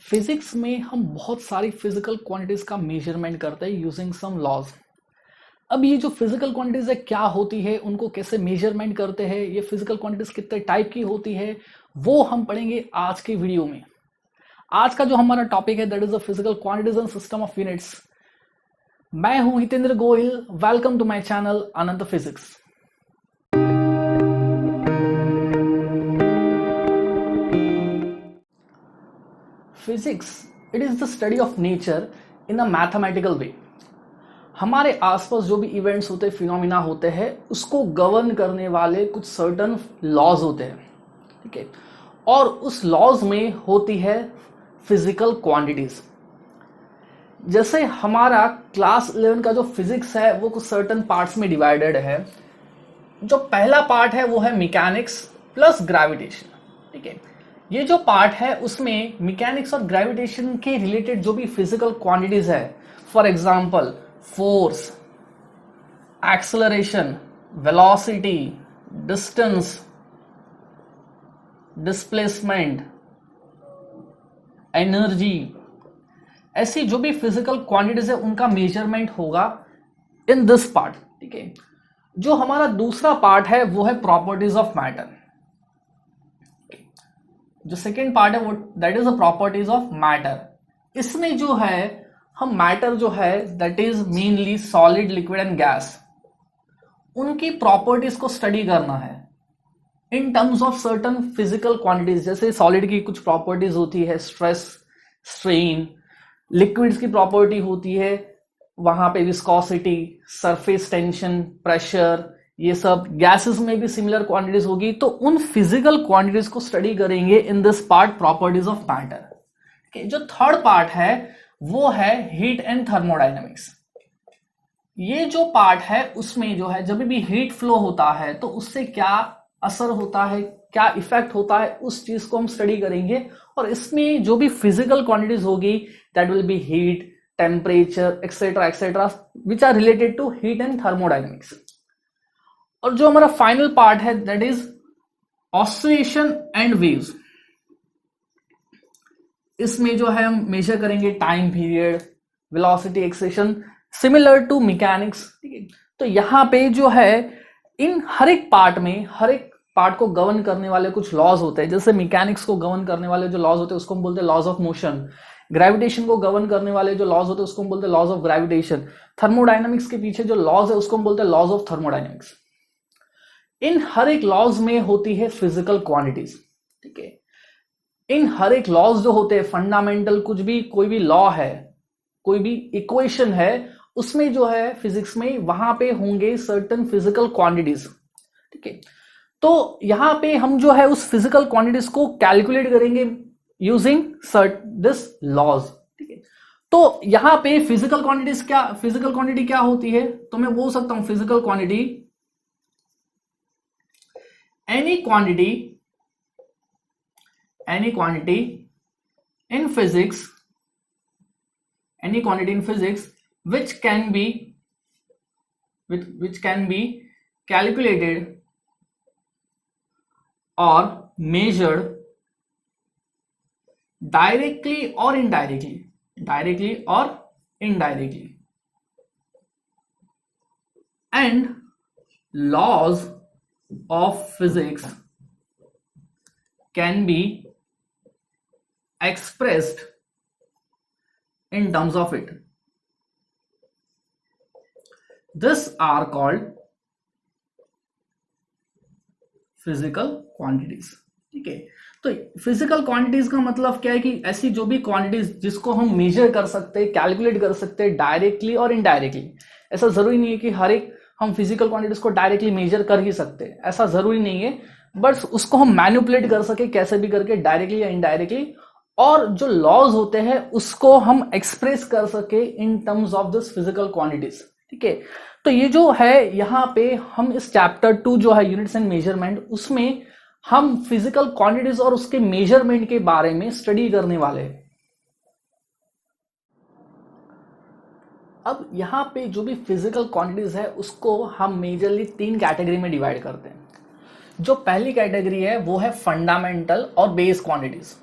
Physics में हम बहुत सारी फिजिकल क्वांटिटीज का मेजरमेंट करते हैं यूजिंग सम लॉज। अब ये जो फिजिकल क्वांटिटीज है क्या होती है, उनको कैसे मेजरमेंट करते हैं, ये फिजिकल क्वांटिटीज कितने टाइप की होती है, वो हम पढ़ेंगे आज के वीडियो में। आज का जो हमारा टॉपिक है that is the physical quantities and system of units. मैं हूं Hitendra Goyal, welcome to my channel Anant physics. Physics it is the study of nature in a mathematical way. हमारे आसपास जो भी इवेंट्स होते हैं, फिनोमिना होते हैं, उसको गवर्न करने वाले कुछ सर्टन लॉज होते हैं, ठीक है। और उस लॉज में होती है फिजिकल क्वांटिटीज। जैसे हमारा क्लास 11 का जो फिजिक्स है वो कुछ सर्टन पार्ट्स में डिवाइडेड है। जो पहला पार्ट है वो है मैकेनिक्स प्लस ग्रेविटेशन, ठीक है। ये जो पार्ट है उसमें मैकेनिक्स और ग्रेविटेशन के रिलेटेड जो भी फिजिकल क्वांटिटीज है, for example force, acceleration, velocity, distance, displacement, energy, ऐसी जो भी फिजिकल क्वांटिटीज है उनका मेजरमेंट होगा इन दिस पार्ट, ठीक है। जो हमारा दूसरा पार्ट है वो है प्रॉपर्टीज ऑफ मैटर। जो सेकेंड पार्ट है वो that is the properties of matter. इसमें जो है हम मैटर जो है that is mainly solid, liquid and gas, उनकी प्रॉपर्टीज को स्टडी करना है in terms of certain physical quantities. जैसे सॉलिड की कुछ प्रॉपर्टीज होती है, स्ट्रेस, स्ट्रेन। लिक्विड्स की प्रॉपर्टी होती है वहां पे विस्कोसिटी, सरफेस टेंशन, प्रेशर, ये सब। गैसेस में भी सिमिलर क्वांटिटीज होगी। तो उन फिजिकल क्वांटिटीज को स्टडी करेंगे in this part, properties of matter. जो थर्ड पार्ट है वो है हीट एंड थर्मोडायनेमिक्स। ये जो पार्ट है उसमें जो है जब भी हीट फ्लो होता है तो उससे क्या असर होता है, क्या इफेक्ट होता है, उस चीज को हम स्टडी करेंगे। और इसमें जो भी फिजिकल क्वांटिटीज होगी that will be heat, temperature, etcetera etcetera, which are related to heat and thermodynamics. और जो हमारा फाइनल पार्ट है that is oscillation and waves. इसमें जो है हम मेजर करेंगे time period, velocity, acceleration, similar to mechanics, ठीक है। तो यहां पे जो है इन हर एक पार्ट को गवर्न करने वाले कुछ लॉज होते हैं। जैसे मैकेनिक्स को गवर्न करने वाले जो लॉज होते हैं उसको हम बोलते हैं लॉज ऑफ मोशन। ग्रेविटेशन को गवर्न करने वाले जो लॉज होते हैं उसको हम बोलते हैं लॉज ऑफ ग्रेविटेशन। थर्मोडायनामिक्स के पीछे जो लॉज है उसको हम बोलते हैं लॉज ऑफ थर्मोडायनामिक्स। इन हर एक लॉज में होती है फिजिकल क्वांटिटीज, ठीक है। इन हर एक लॉज जो होते हैं फंडामेंटल, कुछ भी कोई भी लॉ है, कोई भी इक्वेशन है, उसमें जो है फिजिक्स में वहां पे होंगे सर्टेन फिजिकल क्वांटिटीज, ठीक है। तो यहां पे हम जो है उस फिजिकल क्वांटिटीज को कैलकुलेट करेंगे यूजिंग दिस लॉज, ठीक है। तो यहां पे फिजिकल क्वांटिटी क्या होती है, तो मैं बोल सकता हूं physical quantity, any quantity in physics which can be calculated or measured directly or indirectly, and laws of physics can be expressed in terms of it. This are called physical quantities, ठीक है। तो physical quantities का मतलब क्या है कि ऐसी जो भी क्वांटिटीज जिसको हम मेजर कर सकते हैं, कैलकुलेट कर सकते हैं डायरेक्टली और इनडायरेक्टली। ऐसा जरूरी नहीं है कि हर एक हम फिजिकल क्वांटिटीज को डायरेक्टली मेजर कर ही सकते हैं, ऐसा जरूरी नहीं है। बट उसको हम मैनिपुलेट कर सके कैसे भी करके, डायरेक्टली या इनडायरेक्टली। और जो लॉज होते हैं उसको हम एक्सप्रेस कर सके in terms of this physical quantities, ठीक है। तो ये जो है यहाँ पे हम इस चैप्टर 2 जो है यूनिट्स एंड मेजरमेंट, उसमें हम फिजिकल क्वांटिटीज और उसके मेजरमेंट के बारे में स्टडी करने वाले हैं। अब यहाँ पे जो भी फिजिकल क्वांटिटीज है उसको हम मेजरली 3 कैटेगरी में डिवाइड करते हैं। जो पहली कैटेगरी है वो है फंडामेंटल और बेस क्वांटिटीज,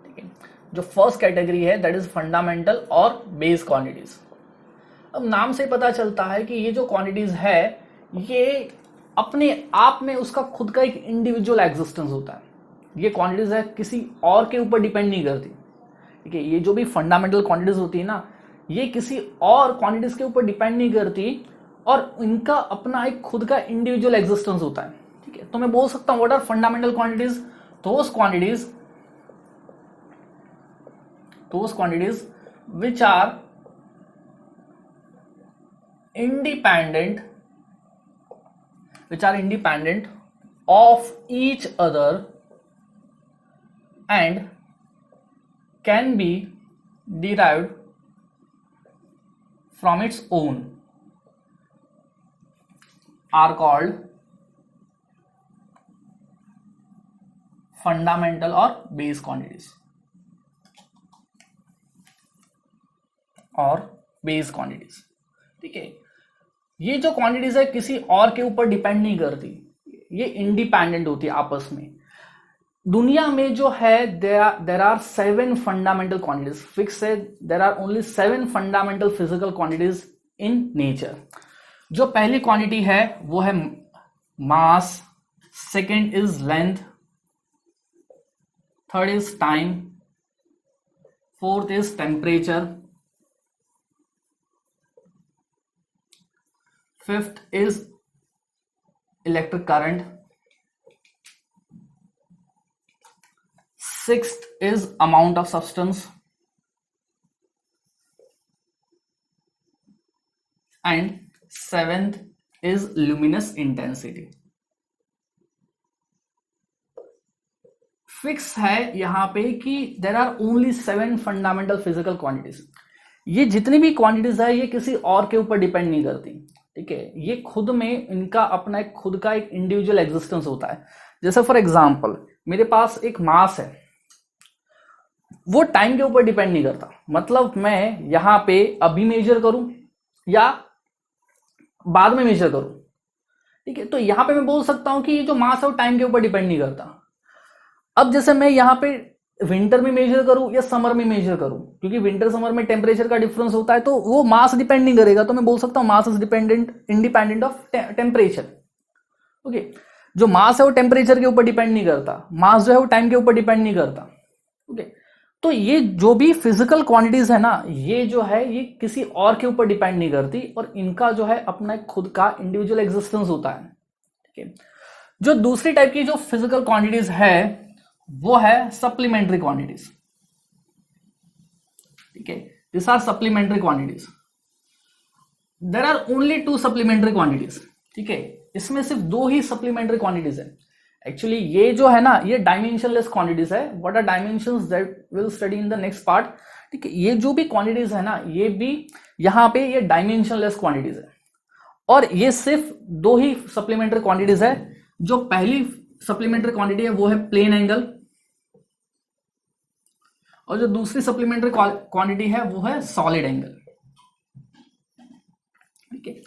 ठीक है। जो फर्स्ट कैटेगरी है दैट इज फंडामेंटल और बेस क्वांटिटीज। अब नाम से पता चलता है कि ये जो क्वांटिटीज है ये अपने आप में उसका खुद का एक इंडिविजुअल एग्जिस्टेंस होता है। ये क्वांटिटीज है किसी और के ऊपर डिपेंड नहीं करती। ठीक है, ये जो भी फंडामेंटल क्वांटिटीज होती है ना, ये किसी और क्वांटिटीज के ऊपर डिपेंड नहीं करती और इनका अपना एक खुद का इंडिविजुअल एग्जिस्टेंस होता है। ठीक है, तो मैं बोल सकता हूं what are fundamental quantities, those quantities which are independent of each other and can be derived from its own are called fundamental और बेस क्वांटिटीज ठीक है, ये जो क्वांटिटीज है किसी और के ऊपर डिपेंड नहीं करती, ये इंडिपेंडेंट होती है आपस में। दुनिया में जो है there are 7 fundamental quantities, fix है, there are only 7 fundamental physical quantities in nature. जो पहली क्वांटिटी है वो है mass, second is length, third is time, fourth is temperature, fifth is electric current, sixth is amount of substance and seventh is luminous intensity. Fix है यहां पे कि there are only 7 fundamental physical quantities. ये जितनी भी quantities है ये किसी और के ऊपर डिपेंड नहीं करती। ठीक है, ये खुद में इनका अपना एक खुद का एक इंडिविजुअल एग्जिस्टेंस होता है। जैसे फॉर एग्जांपल मेरे पास एक मास है, वो टाइम के ऊपर डिपेंड नहीं करता। मतलब मैं यहां पे अभी मेजर करूं या बाद में मेजर करूं, ठीक है, तो यहां पे मैं बोल सकता हूं कि ये जो मास है वो टाइम के ऊपर डिपेंड नहीं करता। अब जैसे मैं यहां पे विंटर में मेजर करूं या समर में मेजर करूं, क्योंकि विंटर समर में टेम्परेचर का डिफरेंस होता है, तो वो मास डिपेंड नहीं करेगा, तो मैं बोल सकता हूं mass is independent of temperature. Okay, जो मास है वो टेम्परेचर के ऊपर डिपेंड नहीं करता, मास जो है वो टाइम के ऊपर डिपेंड नहीं करता। ओके, तो ये जो भी फिजिकल क्वांटिटीज है ना, ये जो है ये किसी और के ऊपर डिपेंड नहीं करती और इनका जो है अपना खुद का इंडिविजुअल एग्जिस्टेंस होता है। ठीक है, जो दूसरी टाइप की जो फिजिकल क्वांटिटीज है वो है सप्लीमेंट्री क्वांटिटीज। ठीक है, this are supplementary quantities. There are only 2 supplementary quantities. ठीक है, इसमें सिर्फ 2 ही सप्लीमेंट्री क्वांटिटीज है। एक्चुअली ये जो है ना, ये डायमेंशनलेस क्वांटिटीज है। What are dimensions that will study in the next part. ठीक है, ये जो भी क्वांटिटीज है ना, ये भी यहां पे ये डायमेंशनलेस क्वांटिटीज है और ये सिर्फ 2 ही सप्लीमेंट्री क्वांटिटीज है। जो पहली सप्लीमेंट्री क्वांटिटी है वो है प्लेन एंगल और जो दूसरी सप्लीमेंट्री क्वांटिटी है वो है सॉलिड एंगल। ठीक है,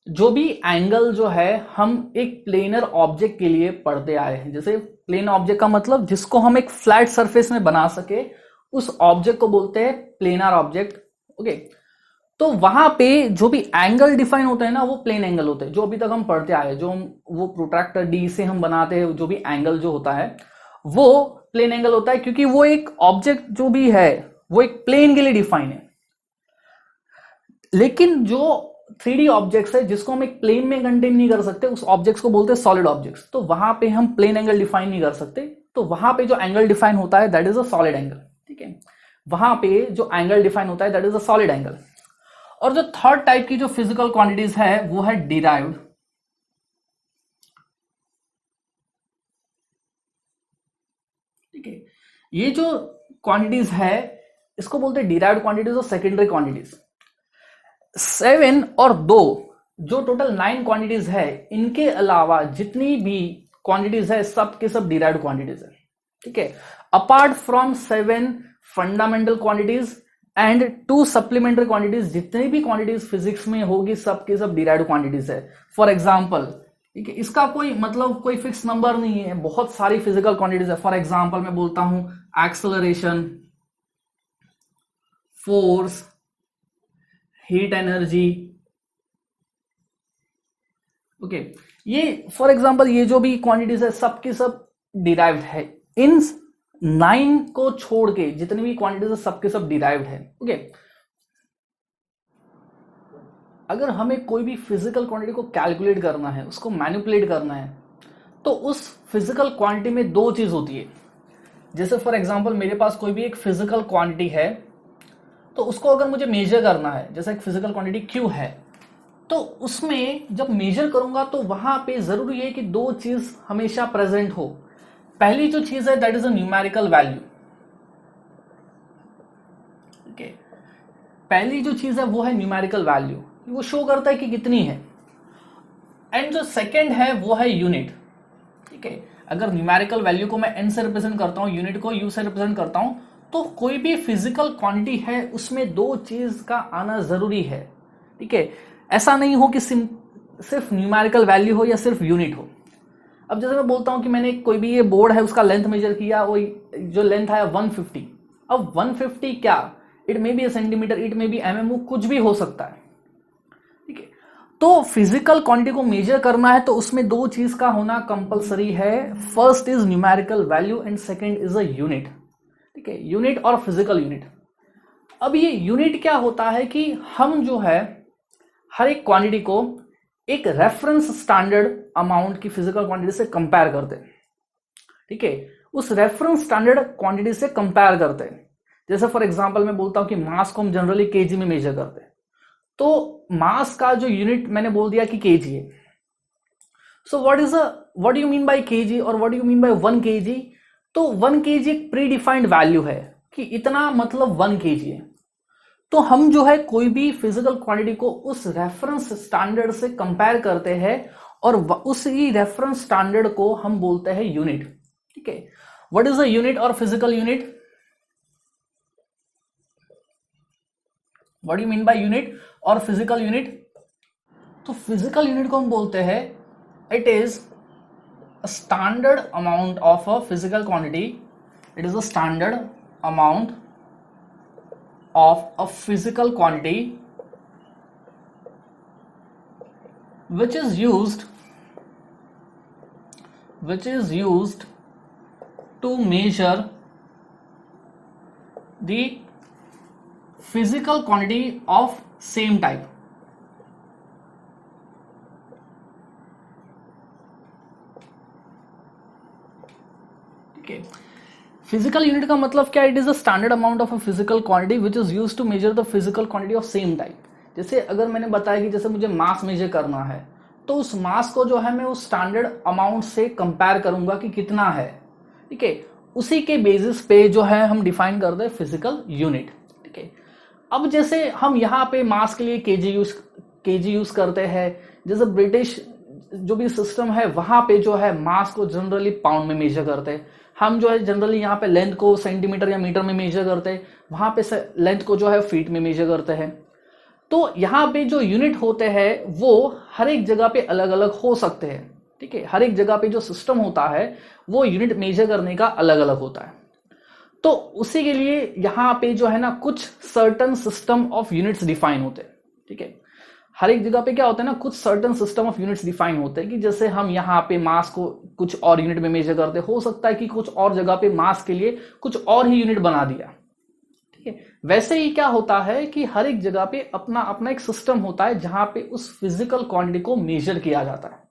जो भी एंगल जो है हम एक प्लेनर ऑब्जेक्ट के लिए पढ़ते आए हैं। जैसे प्लेन ऑब्जेक्ट का मतलब जिसको हम एक फ्लैट सरफेस में बना सके, उस ऑब्जेक्ट को बोलते हैं प्लेनर ऑब्जेक्ट। ओके, तो वहां पे जो भी एंगल डिफाइन होता है ना, वो प्लेन एंगल होते हैं, जो अभी तक हम पढ़ते आए। जो वो प्रोट्रैक्टर डी से हम बनाते हैं, जो भी एंगल जो होता है वो प्लेन एंगल होता है, क्योंकि वो एक ऑब्जेक्ट जो भी है वो एक प्लेन के लिए डिफाइन है। लेकिन जो 3D ऑब्जेक्ट्स है जिसको हम एक प्लेन में कंटेन नहीं कर सकते, उस ऑब्जेक्ट्स को बोलते हैं सॉलिड ऑब्जेक्ट्स। तो वहां पे हम प्लेन एंगल डिफाइन नहीं कर सकते, तो वहां पे जो एंगल डिफाइन होता है that is a solid angle. ठीक है, वहां पे जो एंगल डिफाइन होता है that is a solid angle. और जो थर्ड टाइप की जो फिजिकल क्वांटिटीज है वो है डिराइव्ड। ठीक है, ये जो क्वांटिटीज है इसको बोलते हैं डिराइव्ड क्वांटिटीज और सेकेंडरी क्वांटिटीज। 7 और 2 जो टोटल 9 क्वांटिटीज है, इनके अलावा जितनी भी क्वांटिटीज है सब के सब डिराइव्ड क्वांटिटीज है। ठीक है, apart from 7 fundamental quantities and 2 supplementary quantities, जितनी भी क्वांटिटीज फिजिक्स में होगी सब के सब डिराइव्ड क्वांटिटीज है। फॉर एग्जांपल, ठीक है, इसका कोई मतलब कोई फिक्स नंबर नहीं है, बहुत सारी फिजिकल क्वांटिटीज है। फॉर एग्जांपल मैं बोलता हूं acceleration, force, heat energy. Okay, ये फॉर एग्जांपल ये जो भी क्वांटिटीज है सब की सब डिराइव्ड है। इन 9 को छोड़ के जितनी भी क्वांटिटीज है सबके सब डिराइव्ड है। ओके, अगर हमें कोई भी फिजिकल क्वांटिटी को कैलकुलेट करना है, उसको मैनिपुलेट करना है, तो उस फिजिकल क्वांटिटी में दो चीज होती है। जैसे फॉर एग्जांपल मेरे पास कोई भी एक फिजिकल क्वांटिटी है, तो उसको अगर मुझे मेजर करना है, जैसे एक फिजिकल क्वांटिटी Q है, तो उसमें जब मेजर करूंगा तो वहां पे जरूरी है कि दो चीज हमेशा प्रेजेंट हो। पहली जो चीज है that is a numerical value. Okay, पहली जो चीज है वो है न्यूमेरिकल वैल्यू, वो शो करता है कि कितनी है। एंड जो सेकंड है वो है यूनिट। ठीक है, अगर न्यूमेरिकल वैल्यू को मैं n से रिप्रेजेंट करता हूं, यूनिट को u से रिप्रेजेंट करता हूं, तो कोई भी फिजिकल क्वांटिटी है उसमें दो चीज का आना जरूरी है। ठीक है, ऐसा नहीं हो कि सिर्फ न्यूमेरिकल वैल्यू हो या सिर्फ यूनिट हो। अब जैसे मैं बोलता हूं कि मैंने कोई भी ये बोर्ड है उसका लेंथ मेजर किया, वो जो लेंथ है 150। अब 150 क्या, it may B centimetre, it may B mm, कुछ भी हो सकता है। ठीक है, तो फिजिकल क्वांटिटी को मेजर करना है तो उसमें दो चीज का होना कंपलसरी है। First is numerical value and second is a unit. ठीक है, यूनिट और फिजिकल यूनिट। अब ये यूनिट क्या होता है कि हम जो है हर एक क्वांटिटी को एक रेफरेंस स्टैंडर्ड अमाउंट की फिजिकल क्वांटिटी से कंपेयर करते हैं। ठीक है, उस रेफरेंस स्टैंडर्ड क्वांटिटी से कंपेयर करते हैं। जैसे फॉर एग्जांपल मैं बोलता हूं कि मास को हम जनरली केजी में मेजर करते हैं, तो मास का जो यूनिट मैंने बोल दिया कि केजी है। So what do you mean by KG और what do you mean by 1 KG? तो 1 केजी एक प्री डिफाइंड वैल्यू है कि इतना मतलब 1 केजी है। तो हम जो है कोई भी फिजिकल क्वांटिटी को उस रेफरेंस स्टैंडर्ड से कंपेयर करते हैं और उसी रेफरेंस स्टैंडर्ड को हम बोलते हैं यूनिट। ठीक है, व्हाट इज अ यूनिट और physical unit? What do you mean by unit और फिजिकल यूनिट? तो फिजिकल यूनिट को हम बोलते हैं it is a standard amount of a physical quantity. It is a standard amount of a physical quantity which is used to measure the physical quantity of same type. Physical unit का मतलब क्या? It is a standard amount of a physical quantity which is used to measure the physical quantity of same type. जैसे अगर मैंने बताया कि जैसे मुझे मास मेजर करना है, तो उस मास को जो है मैं उस स्टैंडर्ड अमाउंट से कंपेयर करूंगा कि कितना है। ठीक है, उसी के बेसिस पे जो है हम डिफाइन कर दे फिजिकल यूनिट। ठीक है, अब जैसे हम यहाँ पे मास के लिए केजी यूज करते हैं, जैसे ब्रिटिश जो भी सिस्टम है वहां पे जो है मास को जनरली पाउंड में मेजर करते हैं। हम जो है जनरली यहाँ पे लेंथ को सेंटीमीटर या मीटर में मेजर करते हैं, वहां पे लेंथ को जो है फीट में मेजर करते हैं। तो यहाँ पे जो यूनिट होते हैं वो हर एक जगह पे अलग अलग हो सकते हैं। ठीक है, हर एक जगह पे जो सिस्टम होता है वो यूनिट मेजर करने का अलग अलग होता है। तो उसी के लिए यहाँ पे जो है ना कुछ certain system of units define होते हैं। ठीक है, हर एक जगह पे क्या होता है ना, कुछ certain system of units define होते हैं कि जैसे हम यहाँ पे मास को कुछ और यूनिट में मेजर करते, हो सकता है कि कुछ और जगह पे मास के लिए कुछ और ही यूनिट बना दिया। ठीक है, वैसे ही क्या होता है कि हर एक जगह पे अपना अपना एक सिस्टम होता है जहां पे उस फिजिकल क्वांटिटी को मेजर किया जाता है।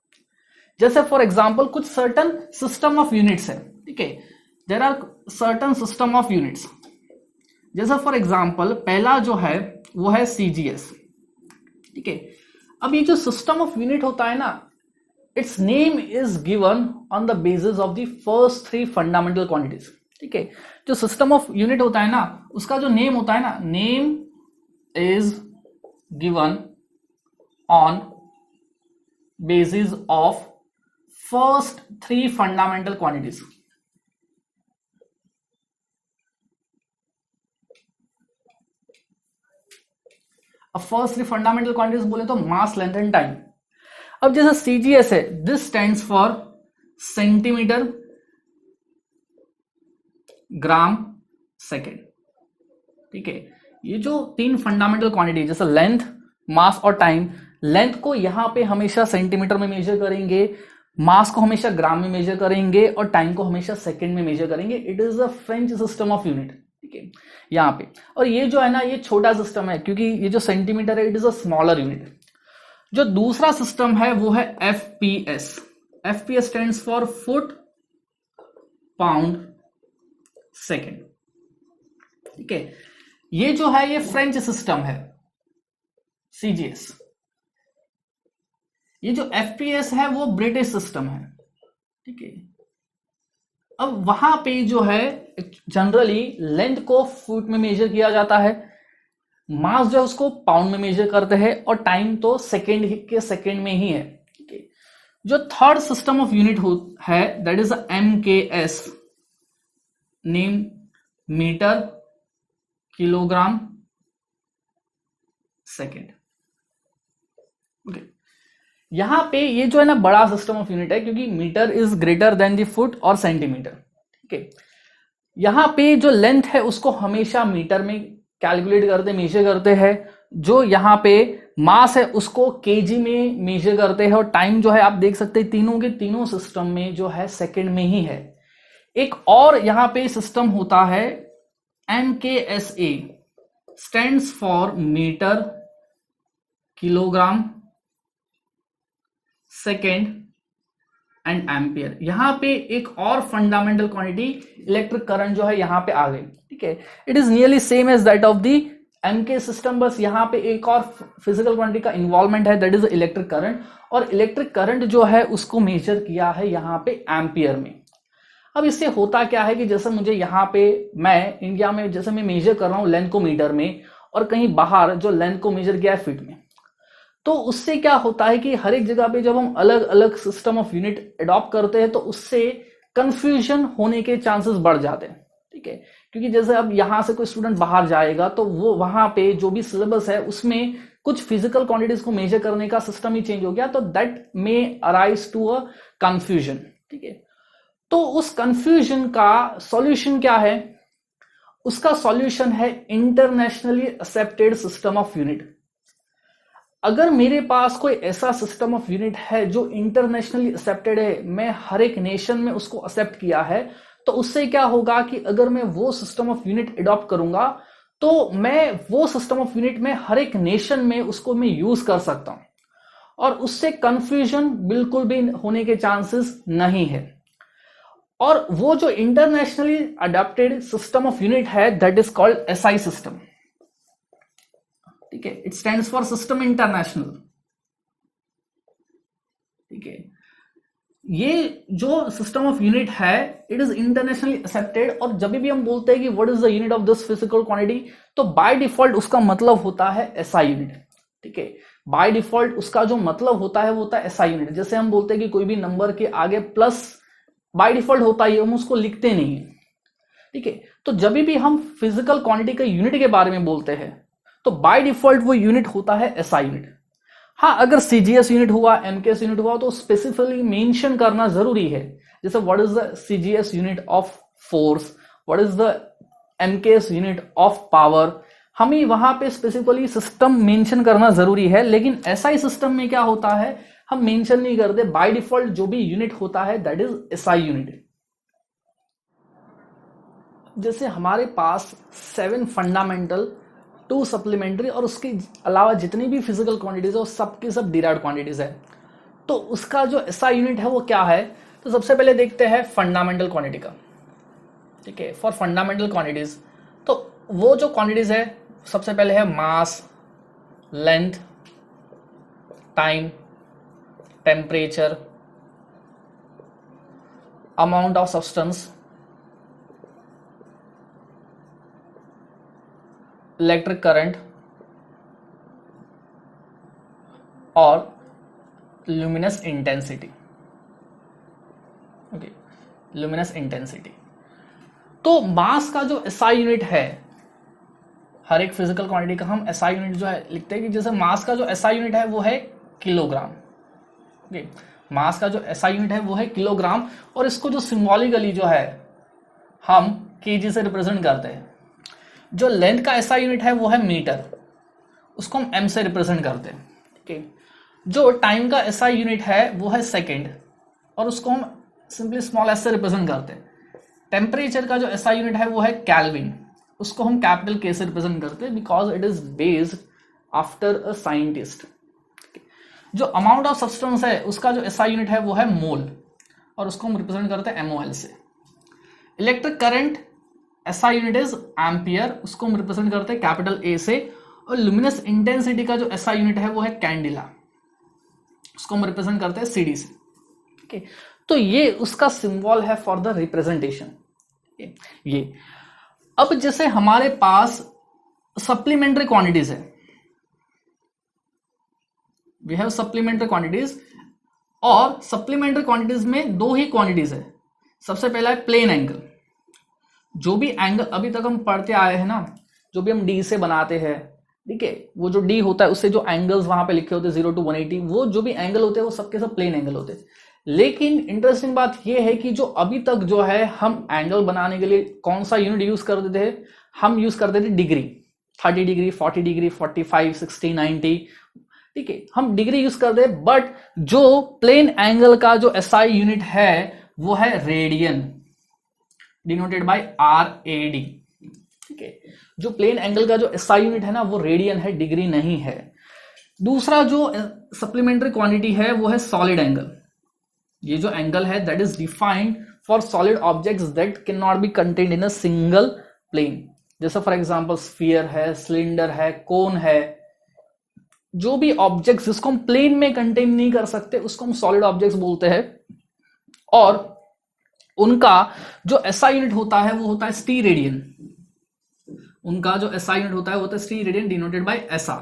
जैसे फॉर एग्जाम्पल कुछ सर्टन सिस्टम ऑफ यूनिट्स है। ठीक है, there are certain system of units. जैसे फॉर एग्जाम्पल पहला जो है वो है सीजीएस। ठीक है, अब ये जो सिस्टम ऑफ यूनिट होता है ना, it's name is given on the basis of the first 3 fundamental quantities. ठीक है, जो सिस्टम ऑफ यूनिट होता है ना उसका जो नेम होता है ना, name is given on basis of first 3 fundamental quantities. अब फर्स्ट 3 फंडामेंटल क्वांटिटीज बोले तो मास, लेंथ एंड टाइम। अब जैसे सीजीएस है, this stands for centimetre gram second. ठीक है, ये जो तीन फंडामेंटल क्वांटिटी जैसे लेंथ, मास और टाइम, लेंथ को यहाँ पे हमेशा सेंटीमीटर में मेजर करेंगे, मास को हमेशा ग्राम में मेजर करेंगे और टाइम को हमेशा सेकंड में मेजर करेंगे। It is a French system of unit, ठीक है यहाँ पे। और ये जो है ना ये छोटा सिस्टम है क्योंकि ये जो सेंटीमीटर है it is a smaller unit. जो दूसरा सिस्टम है वो है FPS. FPS stands for foot pound second, ठीक है। ये जो है ये फ्रेंच सिस्टम है सीजीएस। ये जो एफपीएस है वो ब्रिटिश सिस्टम है, ठीक है। अब वहां पे जो है जनरली लेंथ को फुट में मेजर किया जाता है, मास जो है उसको पाउंड में मेजर करते हैं और टाइम तो सेकेंड में ही है, ठीक है। जो थर्ड सिस्टम ऑफ यूनिट है that is MKS, name metre kilogram second, okay. यहां पे ये जो है ना बड़ा सिस्टम ऑफ यूनिट है क्योंकि metre is greater than the foot और सेंटीमीटर, ठीक है। यहां पे जो लेंथ है उसको हमेशा मीटर में कैलकुलेट करते मेजर करते हैं, जो यहाँ पे मास है उसको केजी में मेजर करते हैं और टाइम जो है आप देख सकते हैं तीनों के तीनों सिस्टम में जो है सेकंड में ही है। एक और यहाँ पे सिस्टम होता है MKSA, stands for metre kilogram second and ampere. यहां पे एक और फंडामेंटल क्वांटिटी इलेक्ट्रिक करंट जो है यहां पे आ गई, ठीक है। It is nearly same as that of the MK system, बस यहां पे एक और फिजिकल क्वांटिटी का इन्वॉल्वमेंट है दैट इज इलेक्ट्रिक करंट, और इलेक्ट्रिक करंट जो है उसको मेजर किया है यहां पे एम्पियर में। अब इससे होता क्या है कि जैसे मुझे यहाँ पे मैं इंडिया में जैसे मैं मेजर कर रहा हूं लेंथ को मीटर में और कहीं बाहर जो लेंथ को मेजर किया है फीट में, तो उससे क्या होता है कि हर एक जगह पे जब हम अलग अलग सिस्टम ऑफ यूनिट अडॉप्ट करते हैं तो उससे कंफ्यूजन होने के चांसेस बढ़ जाते हैं, ठीक है। क्योंकि जैसे अब यहां से कोई स्टूडेंट बाहर जाएगा तो वो वहां पे जो भी सिलेबस है उसमें कुछ फिजिकल क्वांटिटीज को मेजर करने का सिस्टम ही चेंज हो गया, तो that may arise to a confusion, ठीक है। तो उस कंफ्यूजन का सॉल्यूशन क्या है? उसका सॉल्यूशन है internationally accepted system of unit. अगर मेरे पास कोई ऐसा सिस्टम ऑफ यूनिट है जो इंटरनेशनली एक्सेप्टेड है, मैं हर एक नेशन में उसको एक्सेप्ट किया है, तो उससे क्या होगा कि अगर मैं वो सिस्टम ऑफ यूनिट अडॉप्ट करूंगा तो मैं वो सिस्टम ऑफ यूनिट में हर एक नेशन में उसको मैं यूज कर सकता हूं और उससे कंफ्यूजन बिल्कुल भी होने के चांसेस नहीं है। और वो जो internationally adopted system of unit है that is called SI system, ठीक है। It stands for system international, ठीक है। ये जो सिस्टम ऑफ यूनिट है इट इज इंटरनेशनली एक्सेप्टेड, और जब भी हम बोलते हैं कि what is the unit of this physical quantity, तो बाय डिफॉल्ट उसका मतलब होता है एसआई यूनिट, ठीक है। बाय डिफॉल्ट उसका जो मतलब होता है वो होता है एसआई यूनिट। जैसे हम बोलते हैं कि कोई भी नंबर के आगे प्लस बाय डिफॉल्ट होता है, हम उसको लिखते नहीं है, ठीक है। तो जब भी हम फिजिकल क्वांटिटी के यूनिट के बारे में बोलते हैं तो बाय डिफॉल्ट वो यूनिट होता है एसआई यूनिट। हाँ, अगर सीजीएस यूनिट हुआ, एमकेएस यूनिट हुआ तो स्पेसिफिकली मेंशन करना जरूरी है। जैसे what is the CGS unit of force, what is the MKS unit of power, हमें वहां पे स्पेसिफिकली सिस्टम मेंशन करना जरूरी है। लेकिन एसआई सिस्टम में क्या होता है, हम मेंशन नहीं करते, बाय डिफॉल्ट जो भी यूनिट होता है दैट इज एसआई यूनिट। जैसे हमारे पास 7 फंडामेंटल, 2 सप्लीमेंट्री और उसके अलावा जितनी भी फिजिकल क्वांटिटीज है वो सबकी सब डिराइव्ड क्वांटिटीज है। तो उसका जो एसआई यूनिट है वो क्या है, तो सबसे पहले देखते हैं फंडामेंटल क्वांटिटी का, ठीक है। फॉर फंडामेंटल क्वांटिटीज तो वो जो क्वांटिटीज है सबसे पहले है mass, length, time, temperature, amount of substance, electric current और luminous intensity, okay, luminous intensity. तो मास का जो एसआई यूनिट है, हर एक फिजिकल क्वांटिटी का हम एसआई यूनिट जो है लिखते हैं कि जैसे मास का जो एसआई यूनिट है वो है किलोग्राम, ओके। मास का जो एसआई यूनिट है वो है किलोग्राम, और इसको जो सिंबॉलिकली जो है हम केजी से रिप्रेजेंट करते हैं। जो लेंथ का एसआई यूनिट है वो है मीटर, उसको हम एम से रिप्रेजेंट करते हैं। ठीक है, जो टाइम का एसआई यूनिट है वो है सेकेंड, और उसको हम सिंपली स्मॉल एस से रिप्रेजेंट करते हैं। टेम्परेचर का जो एसआई यूनिट है वो है कैल्विन, उसको हम कैपिटल के से रिप्रेजेंट करते हैं because it is based after a scientist. जो अमाउंट ऑफ सब्सटेंस है उसका जो एसआई यूनिट है वो है मोल, और उसको हम रिप्रेजेंट करते हैं एमओएल से। Electric current SI unit is ampere, उसको हम रिप्रेजेंट करते हैं कैपिटल ए से। और लुमिनस इंटेंसिटी का जो एसआई यूनिट है वो है कैंडिला, उसको हम रिप्रेजेंट करते हैं सीडी से। ठीक है, तो ये उसका सिंबल है फॉर द रिप्रेजेंटेशन। ये अब जैसे हमारे पास सप्लीमेंट्री क्वांटिटीज है, वी हैव सप्लीमेंट्री क्वांटिटीज, और सप्लीमेंट्री क्वांटिटीज में दो ही क्वांटिटीज है। सबसे पहला है प्लेन एंगल। जो भी एंगल अभी तक हम पढ़ते आए हैं ना, जो भी हम डी से बनाते हैं, ठीक है, वो जो डी होता है उससे जो एंगल्स वहां पे लिखे होते हैं 0 to 180, वो जो भी एंगल होते हैं वो सबके सब प्लेन एंगल होते हैं। लेकिन इंटरेस्टिंग बात ये है कि जो अभी तक जो है हम एंगल बनाने के लिए कौन सा यूनिट यूज करते थे, हम यूज करते थे डिग्री। 30 डिग्री, 40 डिग्री, 45, 60, 90, ठीक है, हम डिग्री यूज करते हैं। बट जो प्लेन एंगल का जो एसआई यूनिट है वो है रेडियन, डिनोटेड बाय RAD। ठीक है, जो प्लेन एंगल का जो एसआई यूनिट है ना वो रेडियन है, डिग्री नहीं है। दूसरा जो सप्लीमेंट्री क्वांटिटी है वो है सॉलिड एंगल। ये जो एंगल है that is defined for solid objects that cannot be contained in a single plane. जैसे फॉर एग्जांपल स्फीयर है, सिलेंडर है, कोन है, जो भी ऑब्जेक्ट्स जिसको हम प्लेन में कंटेन नहीं कर सकते उसको हम सॉलिड ऑब्जेक्ट्स बोलते हैं। और उनका जो एसआई यूनिट होता है वो होता है स्टी रेडियन। उनका जो एसआई यूनिट होता है वो होता है स्टी रेडियन, डिनोटेड बाय SR।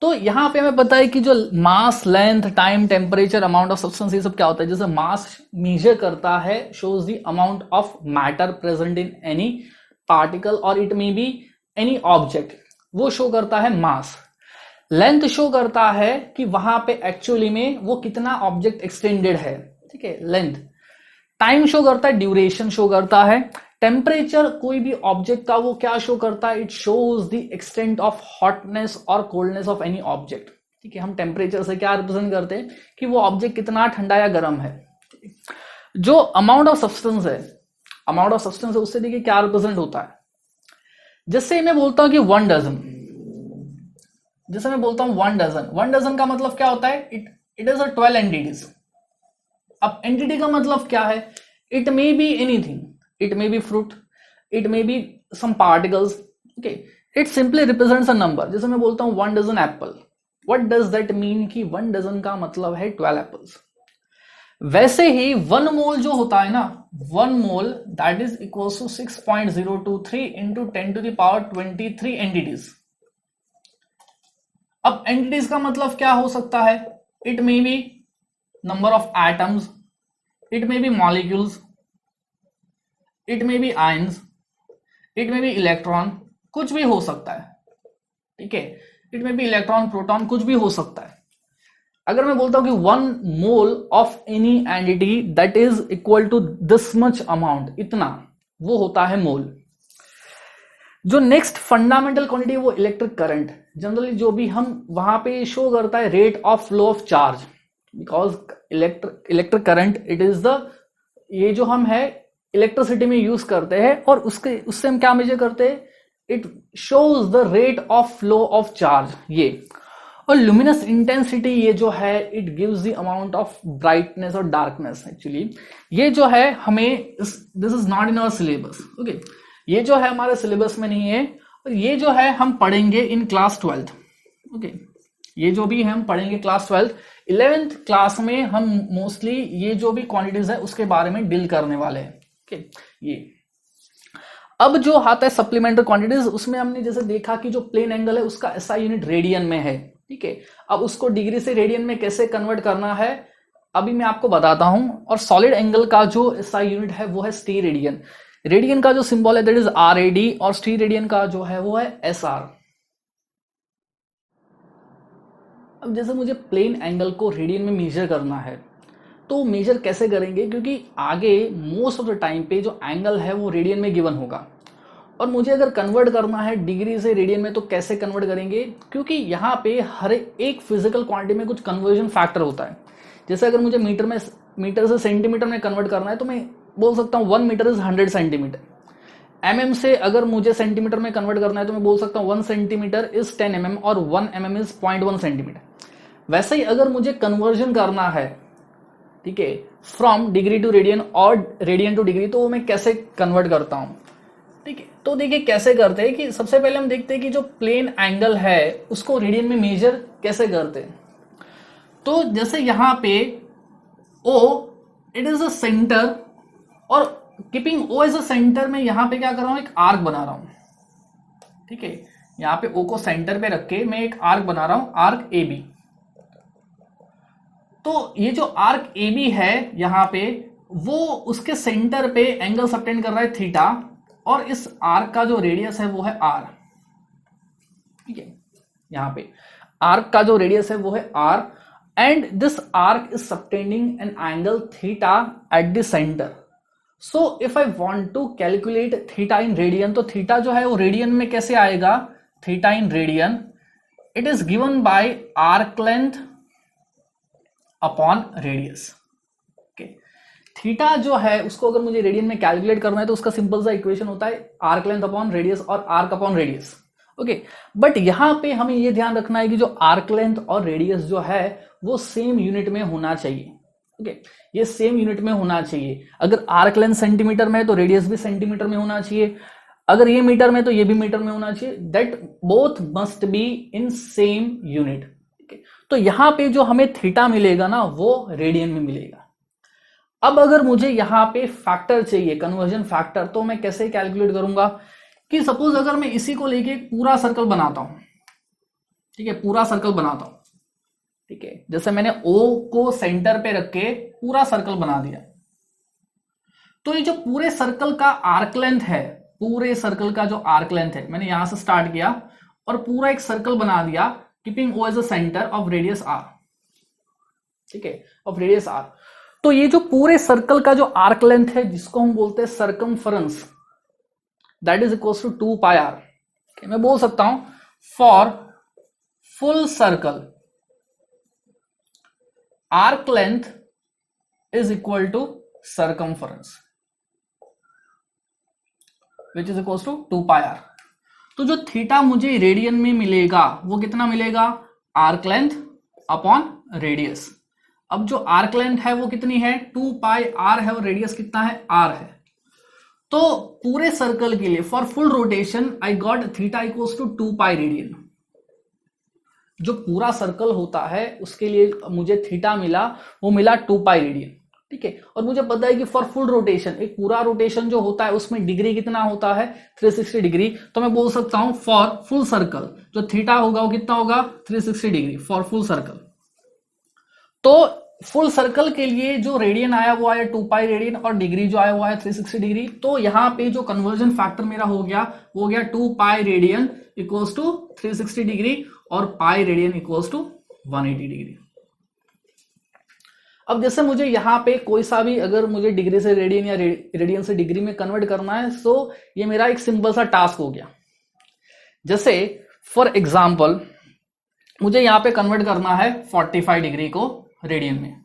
तो यहां पे हमें पता है कि जो mass, length, time, temperature, amount of substance, ये सब क्या होता है। जैसे मास मेजर करता है, shows the amount of matter present in any particle और it may be any object, वो शो करता है मास। लेंथ शो करता है कि वहां पे एक्चुअली में वो कितना ऑब्जेक्ट एक्सटेंडेड है, ठीक है, लेंथ। टाइम शो करता है, ड्यूरेशन शो करता है। टेम्परेचर कोई भी ऑब्जेक्ट का वो क्या शो करता है, it shows the extent of hotness और कोल्डनेस ऑफ एनी ऑब्जेक्ट। ठीक है, हम टेम्परेचर से क्या रिप्रेजेंट करते हैं कि वो ऑब्जेक्ट कितना ठंडा या गर्म है। जो अमाउंट ऑफ सब्सटेंस है, अमाउंट ऑफ सब्सटेंस है, उससे देखिए क्या रिप्रेजेंट होता है। जैसे मैं बोलता हूं कि 1 डजन, जैसे मैं बोलता हूं 1 डजन, 1 डजन का मतलब क्या होता है, इट इज अ 12 एंटिटीज। अब एंटिटी का मतलब क्या है, it may be anything, it may be fruit, it may be some particles, okay, it simply represents a number। जैसे मैं बोलता हूं 1 dozen apple, what does that mean कि 1 डजन का मतलब है 12 एप्पल्स। वैसे ही 1 मोल जो होता है ना, 1 mole that is equal to 6.023 into 10 to the power 23 entities. अब एंटिटीज का मतलब क्या हो सकता है, it may be number of atoms, it may be molecules, it may be ions, it may be electron, कुछ भी हो सकता है। ठीक है, it may be electron, proton, कुछ भी हो सकता है। अगर मैं बोलता हूं कि 1 mole of any entity that is equal to this much amount, इतना, वो होता है मोल। जो नेक्स्ट फंडामेंटल क्वांटिटी है वो इलेक्ट्रिक करंट। जनरली जो भी हम वहां पे शो करता है rate of flow of charge, because electric current it is the, ये जो हम है इलेक्ट्रिसिटी में यूज करते हैं, और उससे हम क्या मेजर करते हैं, it shows the rate of flow of charge ये। और लुमिनस इंटेंसिटी ये जो है it gives the amount of brightness और डार्कनेस। एक्चुअली ये जो है हमें, this is not in our syllabus, okay, ये जो है हमारे सिलेबस में नहीं है, और ये जो है हम पढ़ेंगे इन क्लास 12th। ओके, ये जो भी हम पढ़ेंगे क्लास 12th, 11th क्लास में हम मोस्टली ये जो भी क्वांटिटीज है उसके बारे में डील करने वाले हैं। ये अब जो आता है सप्लीमेंट्री क्वांटिटीज, उसमें हमने जैसे देखा कि जो प्लेन एंगल है उसका एसआई यूनिट रेडियन में है। ठीक है, अब उसको डिग्री से रेडियन में कैसे कन्वर्ट करना है अभी मैं आपको बताता हूं। और सॉलिड एंगल का जो एसआई यूनिट है वो है स्टी रेडियन। रेडियन का जो सिंबल है दैट इज RAD, और स्टी रेडियन का जो है वो है SR। अब जैसे मुझे प्लेन एंगल को रेडियन में मेजर करना है, तो मेजर कैसे करेंगे, क्योंकि आगे मोस्ट ऑफ द टाइम पे जो एंगल है वो रेडियन में गिवन होगा, और मुझे अगर कन्वर्ट करना है डिग्री से रेडियन में तो कैसे कन्वर्ट करेंगे, क्योंकि यहाँ पे हर एक फिजिकल क्वांटिटी में कुछ कन्वर्जन फैक्टर होता है। जैसे अगर मुझे मीटर से सेंटीमीटर में कन्वर्ट करना है तो मैं बोल सकता हूँ 1 मीटर इज 100 सेंटीमीटर। से अगर मुझे सेंटीमीटर में कन्वर्ट करना है तो मैं बोल सकता हूँ 1 सेंटीमीटर इज 10 और 1 इज 0.1 सेंटीमीटर। वैसे ही अगर मुझे कन्वर्जन करना है, ठीक है, फ्रॉम डिग्री टू रेडियन और रेडियन टू डिग्री, तो वो मैं कैसे कन्वर्ट करता हूँ, ठीक है। तो देखिए कैसे करते हैं कि सबसे पहले हम देखते हैं कि जो प्लेन एंगल है उसको रेडियन में मेजर कैसे करते हैं। तो जैसे यहाँ पे O it is a centre, और keeping O as a centre में यहाँ पे क्या कर रहा हूँ, एक आर्क बना रहा हूँ, ठीक है। यहाँ पे O को सेंटर पे रख के मैं एक आर्क बना रहा हूँ, आर्क AB। तो ये जो आर्क AB है यहाँ पे, वो उसके सेंटर पे एंगल सबटेंड कर रहा है थीटा, और इस आर्क का जो रेडियस है वो है R, ठीक है। यहाँ पे आर्क का जो रेडियस है वो है R, and this arc is subtending an angle theta at the centre. So if I want to calculate theta in radian, तो थीटा जो है वो रेडियन में कैसे आएगा, theta in radian it is given by arc length upon radius. Okay, theta जो है उसको अगर मुझे रेडियन में कैलकुलेट करना है तो उसका सिंपल सा इक्वेशन होता है आर्क लेंथ अपॉन रेडियस और arc upon radius. Okay, but यहां पे हमें ये ध्यान रखना है कि जो आर्क लेंथ और रेडियस जो है वो सेम यूनिट में होना चाहिए। ओके, ये सेम यूनिट में होना चाहिए। अगर आर्क लेंथ सेंटीमीटर में है तो रेडियस भी सेंटीमीटर में होना चाहिए, अगर ये मीटर में तो ये भी मीटर में होना चाहिए। That both must be in same unit. तो यहां पे जो हमें थीटा मिलेगा ना वो रेडियन में मिलेगा। अब अगर मुझे यहां पे फैक्टर चाहिए, कन्वर्जन फैक्टर, तो मैं कैसे कैलकुलेट करूंगा कि सपोज अगर मैं इसी को लेके पूरा सर्कल बनाता हूं, ठीक है, पूरा सर्कल बनाता हूं, ठीक है, जैसे मैंने O को सेंटर पे रख के पूरा सर्कल बना दिया, तो ये जो पूरे सर्कल का आर्क लेंथ है, पूरे सर्कल का जो आर्क लेंथ है, मैंने यहां से स्टार्ट किया और पूरा एक सर्कल बना दिया, keeping O as a centre of radius R, ठीक है, ऑफ रेडियस R। तो ये जो पूरे सर्कल का जो आर्क लेंथ है जिसको हम बोलते हैं circumference, that is equal to 2 pi R। मैं बोल सकता हूं for full circle arc length is equal to circumference which is equal to 2 pi R। तो जो थीटा मुझे रेडियन में मिलेगा वो कितना मिलेगा, आर्क लेंथ अपॉन रेडियस। अब जो आर्क लेंथ है वो कितनी है, 2 पाई R है, और रेडियस कितना है, R है। तो पूरे सर्कल के लिए for full rotation I got theta equals to 2 pi radian. जो पूरा सर्कल होता है उसके लिए मुझे थीटा मिला, वो मिला 2 पाई रेडियन, ठीक है। और मुझे पता है कि फॉर फुल रोटेशन, एक पूरा रोटेशन जो होता है उसमें डिग्री कितना होता है, 360 डिग्री। तो मैं बोल सकता हूं फॉर फुल सर्कल जो थीटा होगा वो कितना होगा, 360 डिग्री फॉर फुल सर्कल। तो फुल सर्कल के लिए जो रेडियन आया वो आया 2 पाई रेडियन, और डिग्री जो आया वो आया 360 डिग्री। तो यहां पे जो कन्वर्जन फैक्टर मेरा हो गया वो हो गया 2 pi radian equals to 360 degree, और pi radian equals to 180 degree. अब जैसे मुझे यहां पे कोई सा भी अगर मुझे डिग्री से रेडियन या रेडियन से डिग्री में कन्वर्ट करना है, सो ये मेरा एक सिंपल सा टास्क हो गया। जैसे फॉर एग्जांपल मुझे यहां पे कन्वर्ट करना है 45 डिग्री को रेडियन में,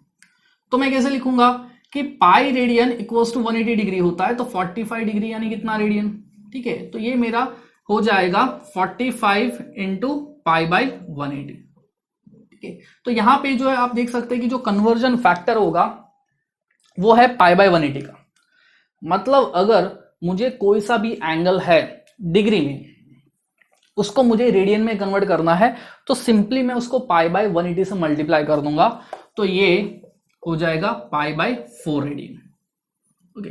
तो मैं कैसे लिखूंगा कि pi radian equals to 180 degree होता है, तो 45 डिग्री यानी कितना रेडियन, ठीक है। तो ये मेरा हो जाएगा 45 इंटू पाई बाई 180, ठीक है। तो यहां पे जो है आप देख सकते हैं कि जो कन्वर्जन फैक्टर होगा वो है पाई बाई 180 का। मतलब अगर मुझे कोई सा भी एंगल है डिग्री में, उसको मुझे रेडियन में कन्वर्ट करना है, तो सिंपली मैं उसको पाई बाई 180 से मल्टीप्लाई कर दूंगा, तो ये हो जाएगा पाई बाई 4 रेडियन। ओके,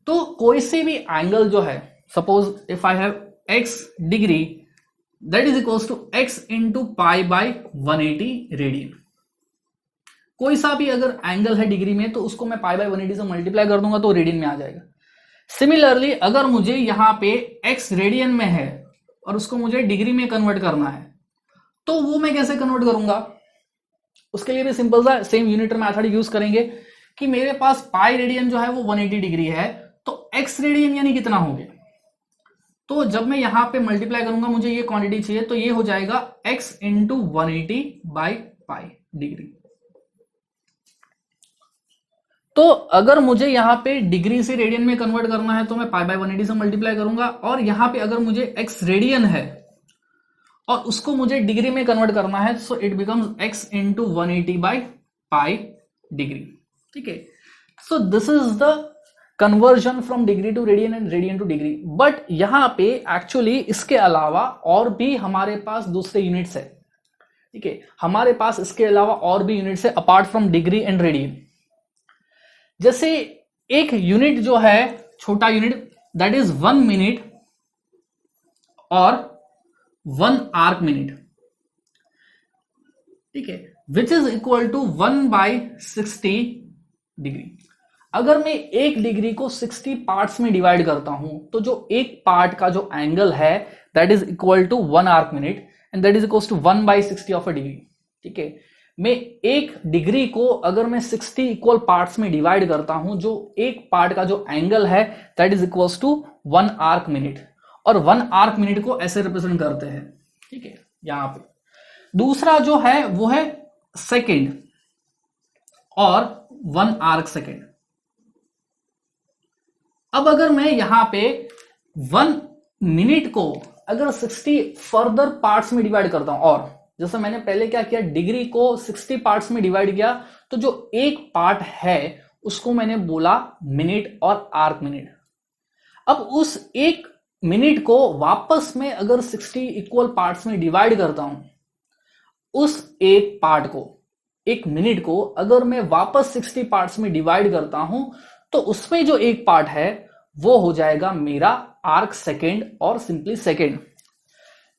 तो कोई से भी एंगल जो है, suppose if I have x degree, that is equals to x into pi by 180 radian. कोई सा भी अगर एंगल है डिग्री में तो उसको मैं पाई बाई 180 से मल्टीप्लाई कर दूंगा तो रेडियन में आ जाएगा। सिमिलरली अगर मुझे यहां पे x रेडियन में है और उसको मुझे डिग्री में कन्वर्ट करना है, तो वो मैं कैसे कन्वर्ट करूंगा, उसके लिए भी सिंपल सा सेम यूनिटर मेथड यूज करेंगे कि मेरे पास पाई रेडियन जो है वो 180 डिग्री है, तो x रेडियन यानी कितना हो गया, तो तो जब मैं यहां पे मल्टीप्लाई करूंगा मुझे ये क्वांटिटी चाहिए, तो ये हो जाएगा x इंटू 180/पाई डिग्री। तो अगर मुझे यहाँ पे डिग्री से रेडियन में कन्वर्ट करना है तो मैं पाई बाय 180 से मल्टीप्लाई करूंगा, और यहाँ पे अगर मुझे x रेडियन है और उसको मुझे डिग्री में कन्वर्ट करना है, so it becomes x into 180/पाई डिग्री। ठीक है, so this is the conversion from degree to radian and radian to degree. But यहाँ पे एक्चुअली इसके अलावा और भी हमारे पास दूसरे यूनिट्स है। ठीक है, हमारे पास इसके अलावा और भी यूनिट्स है apart from degree and radian. जैसे एक यूनिट जो है, छोटा यूनिट, दैट इज 1 मिनट और 1 आर्क मिनट। ठीक है, which is equal to 1/60 degree. अगर मैं एक डिग्री को 60 पार्ट्स में डिवाइड करता हूं तो जो एक पार्ट का जो एंगल है that is equal to 1 arc minute and that is equal to 1/60 of a degree. ठीक है, मैं एक डिग्री को अगर मैं 60 इक्वल पार्ट्स में डिवाइड करता हूं, जो एक पार्ट का जो एंगल है that is equal to 1 arc minute, और 1 आर्क मिनट को ऐसे रिप्रेजेंट करते हैं। ठीक है, यहां पे दूसरा जो है वो है सेकेंड और 1 आर्क सेकेंड। अब अगर मैं यहां पे 1 मिनट को अगर 60 फर्दर पार्ट्स में डिवाइड करता हूं, और जैसे मैंने पहले क्या किया, डिग्री को 60 पार्ट्स में डिवाइड किया, तो जो एक पार्ट है उसको मैंने बोला मिनट और आर्क मिनट। अब उस एक मिनट को वापस में अगर 60 इक्वल पार्ट्स में डिवाइड करता हूं, उस एक पार्ट को, एक मिनट को अगर मैं वापस 60 पार्ट्स में डिवाइड करता हूं, तो उसमें जो एक पार्ट है वो हो जाएगा मेरा आर्क सेकेंड और simply second,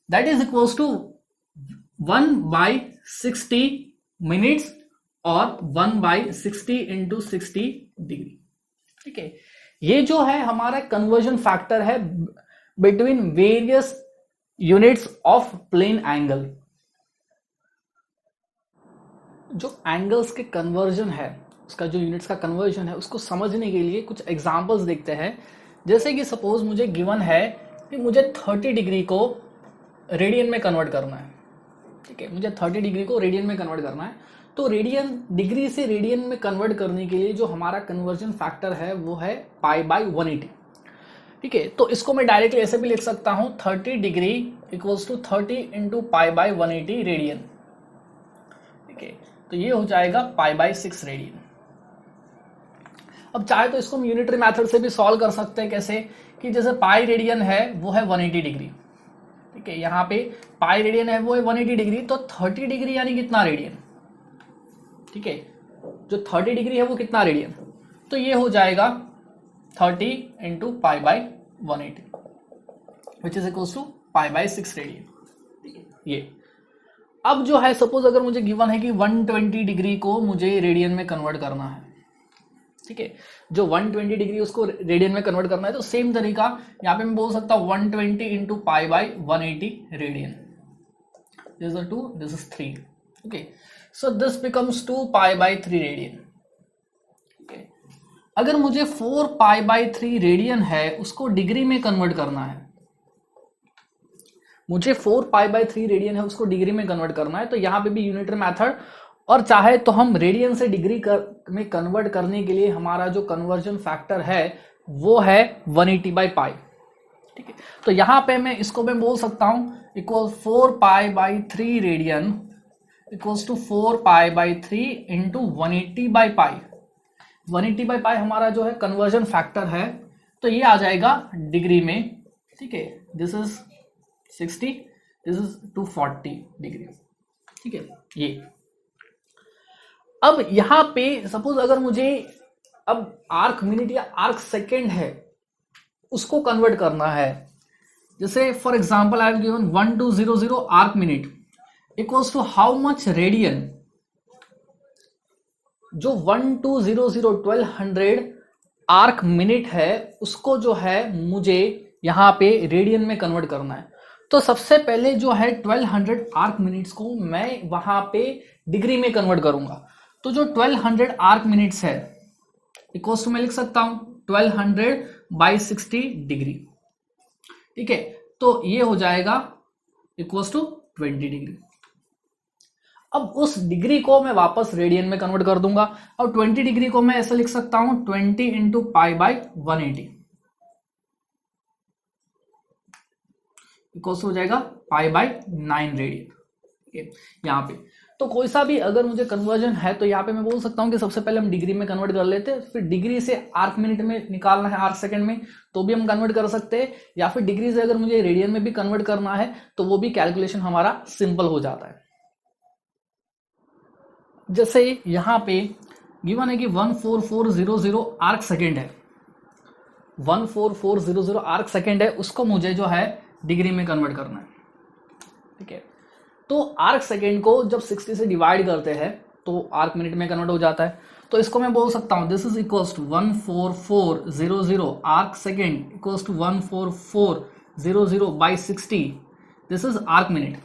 that is equals to 1/60 minutes और 1/60 इंटू 60 डिग्री। ठीक है, ये जो है हमारा कन्वर्जन फैक्टर है between various units of plane angle. जो एंगल्स के कन्वर्जन है, उसका जो यूनिट्स का कन्वर्जन है, उसको समझने के लिए कुछ एग्जांपल्स देखते हैं। जैसे कि सपोज मुझे गिवन है कि मुझे 30 डिग्री को रेडियन में कन्वर्ट करना है। ठीक है, मुझे 30 डिग्री को रेडियन में कन्वर्ट करना है, तो रेडियन, डिग्री से रेडियन में कन्वर्ट करने के लिए जो हमारा कन्वर्जन फैक्टर है वो है पाई बाय 180। ठीक है, तो इसको मैं डायरेक्टली ऐसे भी लिख सकता हूं, 30 degree equals to 30 into pi by 180 radian. ठीक है, तो ये हो जाएगा पाई बाय 6 रेडियन। अब चाहे तो इसको हम यूनिटरी मेथड से भी सॉल्व कर सकते हैं। कैसे कि जैसे पाई रेडियन है वो है 180 डिग्री। ठीक है, यहाँ पे पाई रेडियन है वो है 180 डिग्री, तो 30 डिग्री यानी कितना रेडियन। ठीक है, जो 30 डिग्री है वो कितना रेडियन, तो ये हो जाएगा 30 into pi by 180 which is equals to pi by 6 radian. ठीक है, ये अब जो है सपोज अगर मुझे गिवन है कि 120 डिग्री को मुझे रेडियन में कन्वर्ट करना है। ठीक है, जो 120 डिग्री उसको रेडियन में कन्वर्ट करना है, तो सेम तरीका यहां पे मैं बोल सकता हूं 120 into pi by 180 radian. This is 2, this is 3। Okay, so this becomes 2 pi by 3 radian. Okay, अगर मुझे 4 पाई बाय 3 रेडियन है उसको डिग्री में कन्वर्ट करना है, मुझे 4 पाई बाय 3 रेडियन है उसको डिग्री में कन्वर्ट करना है, तो यहां पे भी यूनिटरी मेथड, और चाहे तो हम रेडियन से डिग्री में कन्वर्ट करने के लिए हमारा जो कन्वर्जन फैक्टर है वो है 180 बाई पाई। ठीक है, तो यहां पे मैं इसको मैं बोल सकता हूं equal 4 pi by 3 radian equals to 4 pi by 3 into 180 by pi. 180 by pi हमारा जो है कन्वर्जन फैक्टर है, तो ये आ जाएगा डिग्री में। ठीक है, this is 60, this is 240 degree. ठीक है, ये अब यहां पे सपोज अगर मुझे अब आर्क मिनट या आर्क सेकेंड है उसको कन्वर्ट करना है, जैसे for example I have given 1200 arc minute equals to how much radian. जो 1200 आर्क मिनट है उसको जो है मुझे यहां पे रेडियन में कन्वर्ट करना है, तो सबसे पहले जो है 1200 आर्क मिनट्स को मैं वहां पे डिग्री में कन्वर्ट करूंगा। तो जो 1200 आर्क मिनट्स है इक्वल्स टू मैं लिख सकता हूं 1200 बाई 60 डिग्री। ठीक है, तो ये हो जाएगा इक्वल्स टू 20 डिग्री। अब उस डिग्री को मैं वापस रेडियन में कन्वर्ट कर दूंगा। अब 20 डिग्री को मैं ऐसे लिख सकता हूं 20 इंटू पाई बाई 180 इक्वल्स हो जाएगा पाई बाई 9 रेडियन। यहाँ पे तो कोई सा भी अगर मुझे कन्वर्जन है तो यहाँ पे मैं बोल सकता हूँ कि सबसे पहले हम डिग्री में कन्वर्ट कर लेते हैं, फिर डिग्री से आर्क मिनट में निकालना है, आर्क सेकंड में तो भी हम कन्वर्ट कर सकते हैं, या फिर डिग्री से अगर मुझे रेडियन में भी कन्वर्ट करना है तो वो भी कैलकुलेशन हमारा सिंपल हो जाता है। जैसे यहाँ पे गिवन है कि 14400 आर्क सेकेंड है, 14400 आर्क सेकेंड है, उसको मुझे जो है डिग्री में कन्वर्ट करना है। ठीक है, तो आर्क सेकेंड को जब 60 से डिवाइड करते हैं तो आर्क मिनट में कन्वर्ट हो जाता है। तो इसको मैं बोल सकता हूं this is equals to 14400 arc second equals to 14400 by 60, this is arc minute.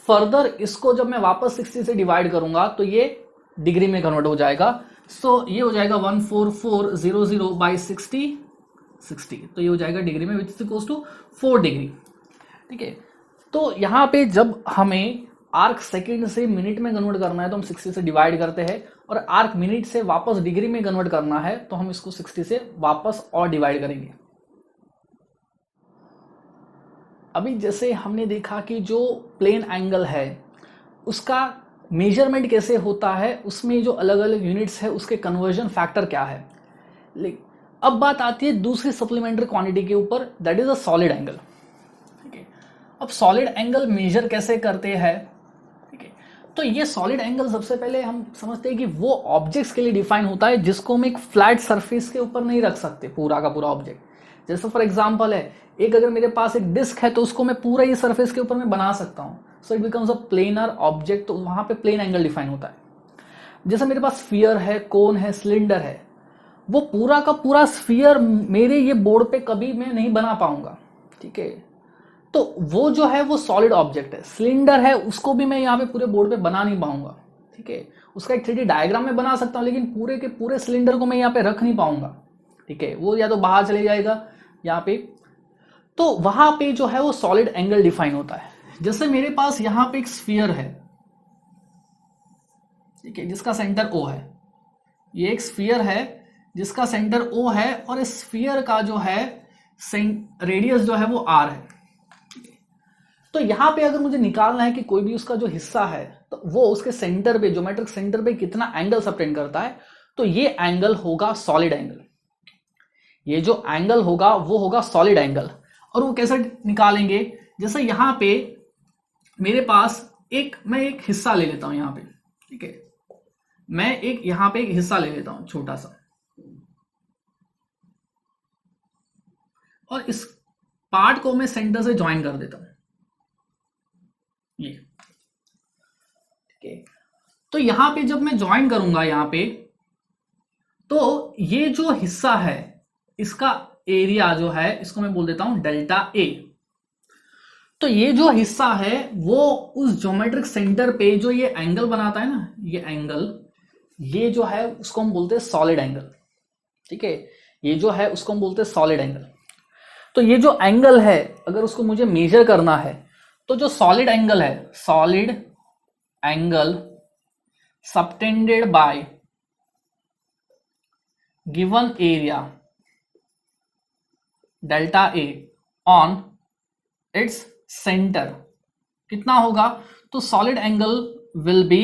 Further इसको जब मैं वापस 60 से डिवाइड करूंगा तो ये डिग्री में कन्वर्ट हो जाएगा। सो ये हो जाएगा 14400 बाई 60, तो ये हो जाएगा डिग्री में which is equals to 4 degree. ठीक है, तो यहाँ पे जब हमें आर्क सेकेंड से मिनट में कन्वर्ट करना है तो हम 60 से डिवाइड करते हैं, और आर्क मिनट से वापस डिग्री में कन्वर्ट करना है तो हम इसको 60 से वापस और डिवाइड करेंगे। अभी जैसे हमने देखा कि जो प्लेन एंगल है उसका मेजरमेंट कैसे होता है, उसमें जो अलग अलग यूनिट्स है उसके कन्वर्जन फैक्टर क्या है। अब बात आती है दूसरी सप्लीमेंट्री क्वांटिटी के ऊपर, that is a solid angle. ठीक है, अब सॉलिड एंगल मेजर कैसे करते हैं। ठीक है, तो ये सॉलिड एंगल सबसे पहले हम समझते हैं कि वो ऑब्जेक्ट्स के लिए डिफाइन होता है जिसको हम एक फ्लैट सरफेस के ऊपर नहीं रख सकते पूरा का पूरा ऑब्जेक्ट। जैसे फॉर एग्जांपल है एक अगर मेरे पास एक डिस्क है तो उसको मैं पूरा ये सरफेस के ऊपर मैं बना सकता हूँ, सो it becomes a planar object, तो वहां पे प्लेन एंगल डिफाइन होता है। जैसे मेरे पास स्फीयर है, कोन है, सिलेंडर है, वो पूरा का पूरा स्फीयर मेरे ये बोर्ड पे कभी मैं नहीं बना पाऊंगा। ठीक है, तो वो जो है वो सॉलिड ऑब्जेक्ट है। सिलेंडर है उसको भी मैं यहाँ पे पूरे बोर्ड पे बना नहीं पाऊंगा। ठीक है, उसका एक 3D डायग्राम में बना सकता हूँ लेकिन पूरे के पूरे सिलेंडर को मैं यहाँ पे रख नहीं पाऊंगा। ठीक है, वो या तो बाहर चले जाएगा यहाँ पे, तो वहां पे जो है वो सॉलिड एंगल डिफाइन होता है। जैसे मेरे पास यहाँ पे एक स्फीयर है, ठीक है, जिसका सेंटर O है, ये एक स्फीयर है जिसका सेंटर O है, और इस स्फीयर का जो है रेडियस जो है वो R है। तो यहां पे अगर मुझे निकालना है कि कोई भी उसका जो हिस्सा है तो वो उसके सेंटर पे, ज्योमेट्रिक सेंटर पे कितना एंगल सबटेंड करता है, तो ये एंगल होगा सॉलिड एंगल। ये जो एंगल होगा वो होगा सॉलिड एंगल। और वो कैसे निकालेंगे, जैसे यहां पे मेरे पास मैं एक हिस्सा ले लेता हूं यहां पे। ठीक है, मैं एक यहां पे एक हिस्सा ले लेता हूं छोटा सा, और इस पार्ट को मैं सेंटर से ज्वाइन कर देता हूं ये। ठीक है, तो यहां पे जब मैं ज्वाइन करूंगा यहां पे, तो ये जो हिस्सा है इसका एरिया जो है इसको मैं बोल देता हूं डेल्टा ए। तो ये जो हिस्सा है वो उस ज्योमेट्रिक सेंटर पे जो ये एंगल बनाता है ना, ये एंगल, ये जो है उसको हम बोलते हैं सॉलिड एंगल। ठीक है, ये जो है उसको हम बोलते हैं सॉलिड एंगल। तो ये जो एंगल है अगर उसको मुझे मेजर करना है तो जो सॉलिड एंगल है, solid angle subtended bye given area delta A on its centre कितना होगा, तो सॉलिड एंगल विल बी,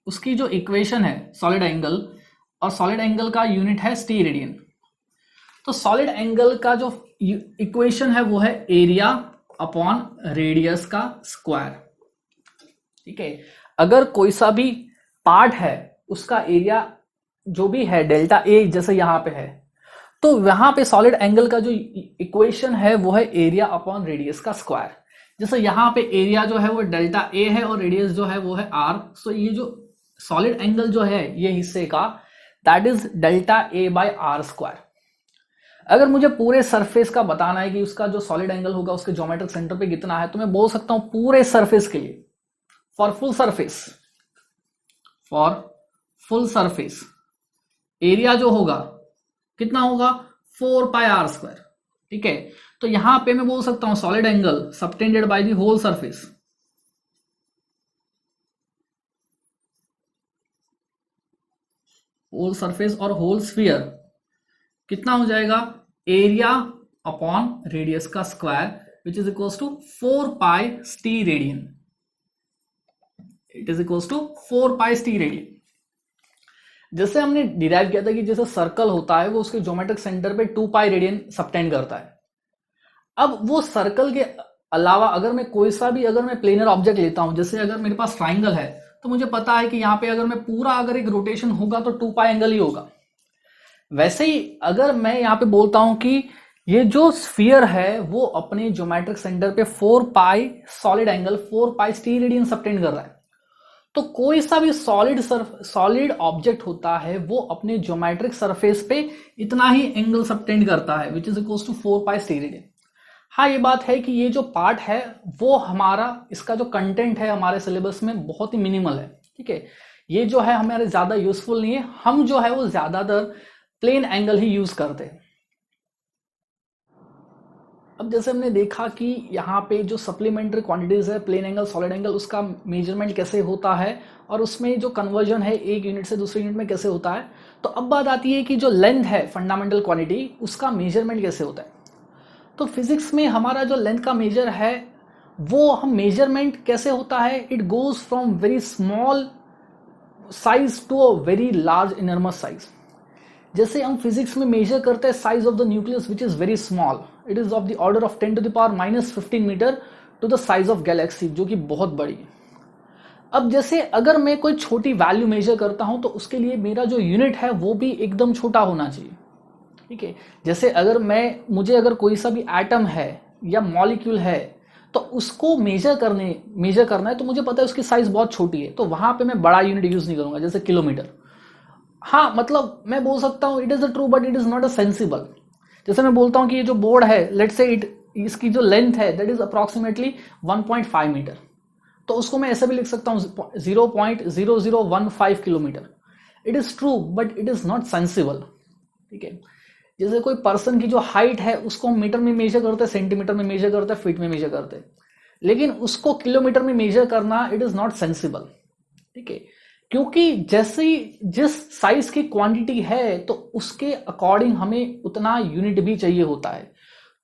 उसकी जो इक्वेशन है सॉलिड एंगल, और सॉलिड एंगल का यूनिट है स्टीरेडियन। तो सॉलिड एंगल का जो इक्वेशन है वो है एरिया अपॉन रेडियस का स्क्वायर। ठीक है, अगर कोई सा भी पार्ट है उसका एरिया जो भी है डेल्टा ए जैसे यहां पे है, तो वहां पे सॉलिड एंगल का जो इक्वेशन है वो है एरिया अपॉन रेडियस का स्क्वायर। जैसे यहां पे एरिया जो है वो डेल्टा ए है और रेडियस जो है वो है आर। सो ये जो सॉलिड एंगल जो है ये हिस्से का, that is delta A by R square. अगर मुझे पूरे सरफेस का बताना है कि उसका जो सॉलिड एंगल होगा उसके ज्योमेट्रिक सेंटर पे कितना है, तो मैं बोल सकता हूं पूरे सरफेस के लिए, फॉर फुल सरफेस एरिया जो होगा कितना होगा 4 पाई आर स्क्वायर। ठीक है, तो यहां पे मैं बोल सकता हूं solid angle subtended by the whole surface, whole surface और होल स्फीयर कितना हो जाएगा, एरिया अपॉन रेडियस का square which is equals to 4 pi steradian, it is equals to 4 pi steradian. जैसे हमने डिराइव किया था कि जैसे सर्कल होता है वो उसके ज्योमेट्रिक सेंटर पे 2 पाई रेडियन सबटेंड करता है। अब वो सर्कल के अलावा अगर मैं कोई सा भी अगर मैं प्लेनर ऑब्जेक्ट लेता हूं, जैसे अगर मेरे पास ट्राइंगल है तो मुझे पता है कि यहाँ पे अगर मैं पूरा अगर एक रोटेशन होगा तो 2 पाई एंगल ही होगा। वैसे ही अगर मैं यहाँ पे बोलता हूं कि ये जो स्फीयर है वो अपने ज्योमेट्रिक सेंटर पे 4 पाई solid angle 4 pi T radian subtend कर रहा है, तो कोई सा भी सॉलिड ऑब्जेक्ट होता है वो अपने ज्योमेट्रिक सरफेस पे इतना ही एंगल सबटेंड करता है which is equals to 4 pi steradian. हाँ ये बात है कि ये जो पार्ट है वो हमारा इसका जो कंटेंट है हमारे सिलेबस में बहुत ही मिनिमल है, ठीक है, ये जो है हमारे ज्यादा यूजफुल नहीं है, हम जो है वो ज्यादातर प्लेन एंगल ही यूज करते हैं। अब जैसे हमने देखा कि यहाँ पे जो सप्लीमेंट्री क्वांटिटीज है प्लेन एंगल सॉलिड एंगल उसका मेजरमेंट कैसे होता है और उसमें जो कन्वर्जन है एक यूनिट से दूसरे यूनिट में कैसे होता है, तो अब बात आती है कि जो लेंथ है फंडामेंटल क्वांटिटी उसका मेजरमेंट कैसे होता है। तो फिजिक्स में हमारा जो लेंथ का मेजर है वो हम मेजरमेंट कैसे होता है, it goes from very small size to a very large enormous size. जैसे हम फिजिक्स में मेजर करते हैं size of the nucleus which is very small, it is of the order of 10 to the power -15 metre to the size of galaxy, जो कि बहुत बड़ी है। अब जैसे अगर मैं कोई छोटी वैल्यू मेजर करता हूं तो उसके लिए मेरा जो यूनिट है वो भी एकदम छोटा होना चाहिए, ठीक है। जैसे अगर मुझे अगर कोई सा भी एटम है या मॉलिक्यूल है तो उसको मेजर करना है तो मुझे पता है उसकी साइज बहुत छोटी है, तो वहां पे मैं बड़ा यूनिट यूज नहीं करूंगा जैसे किलोमीटर। हाँ मतलब मैं बोल सकता हूँ it is a true but it is not a sensible. जैसे मैं बोलता हूँ कि ये जो बोर्ड है लेट्स से इसकी जो लेंथ है दैट इज अप्रोक्सीमेटली 1.5 मीटर, तो उसको मैं ऐसे भी लिख सकता हूँ 0.0015 kilometre. It is true but it is not sensible, ठीक है। जैसे कोई पर्सन की जो हाइट है उसको हम मीटर में मेजर करते हैं, सेंटीमीटर में मेजर करते हैं, फीट में मेजर करते हैं, लेकिन उसको किलोमीटर में मेजर करना इट इज नॉट सेंसिबल, ठीक है। क्योंकि जैसे जिस साइज की क्वांटिटी है तो उसके अकॉर्डिंग हमें उतना यूनिट भी चाहिए होता है।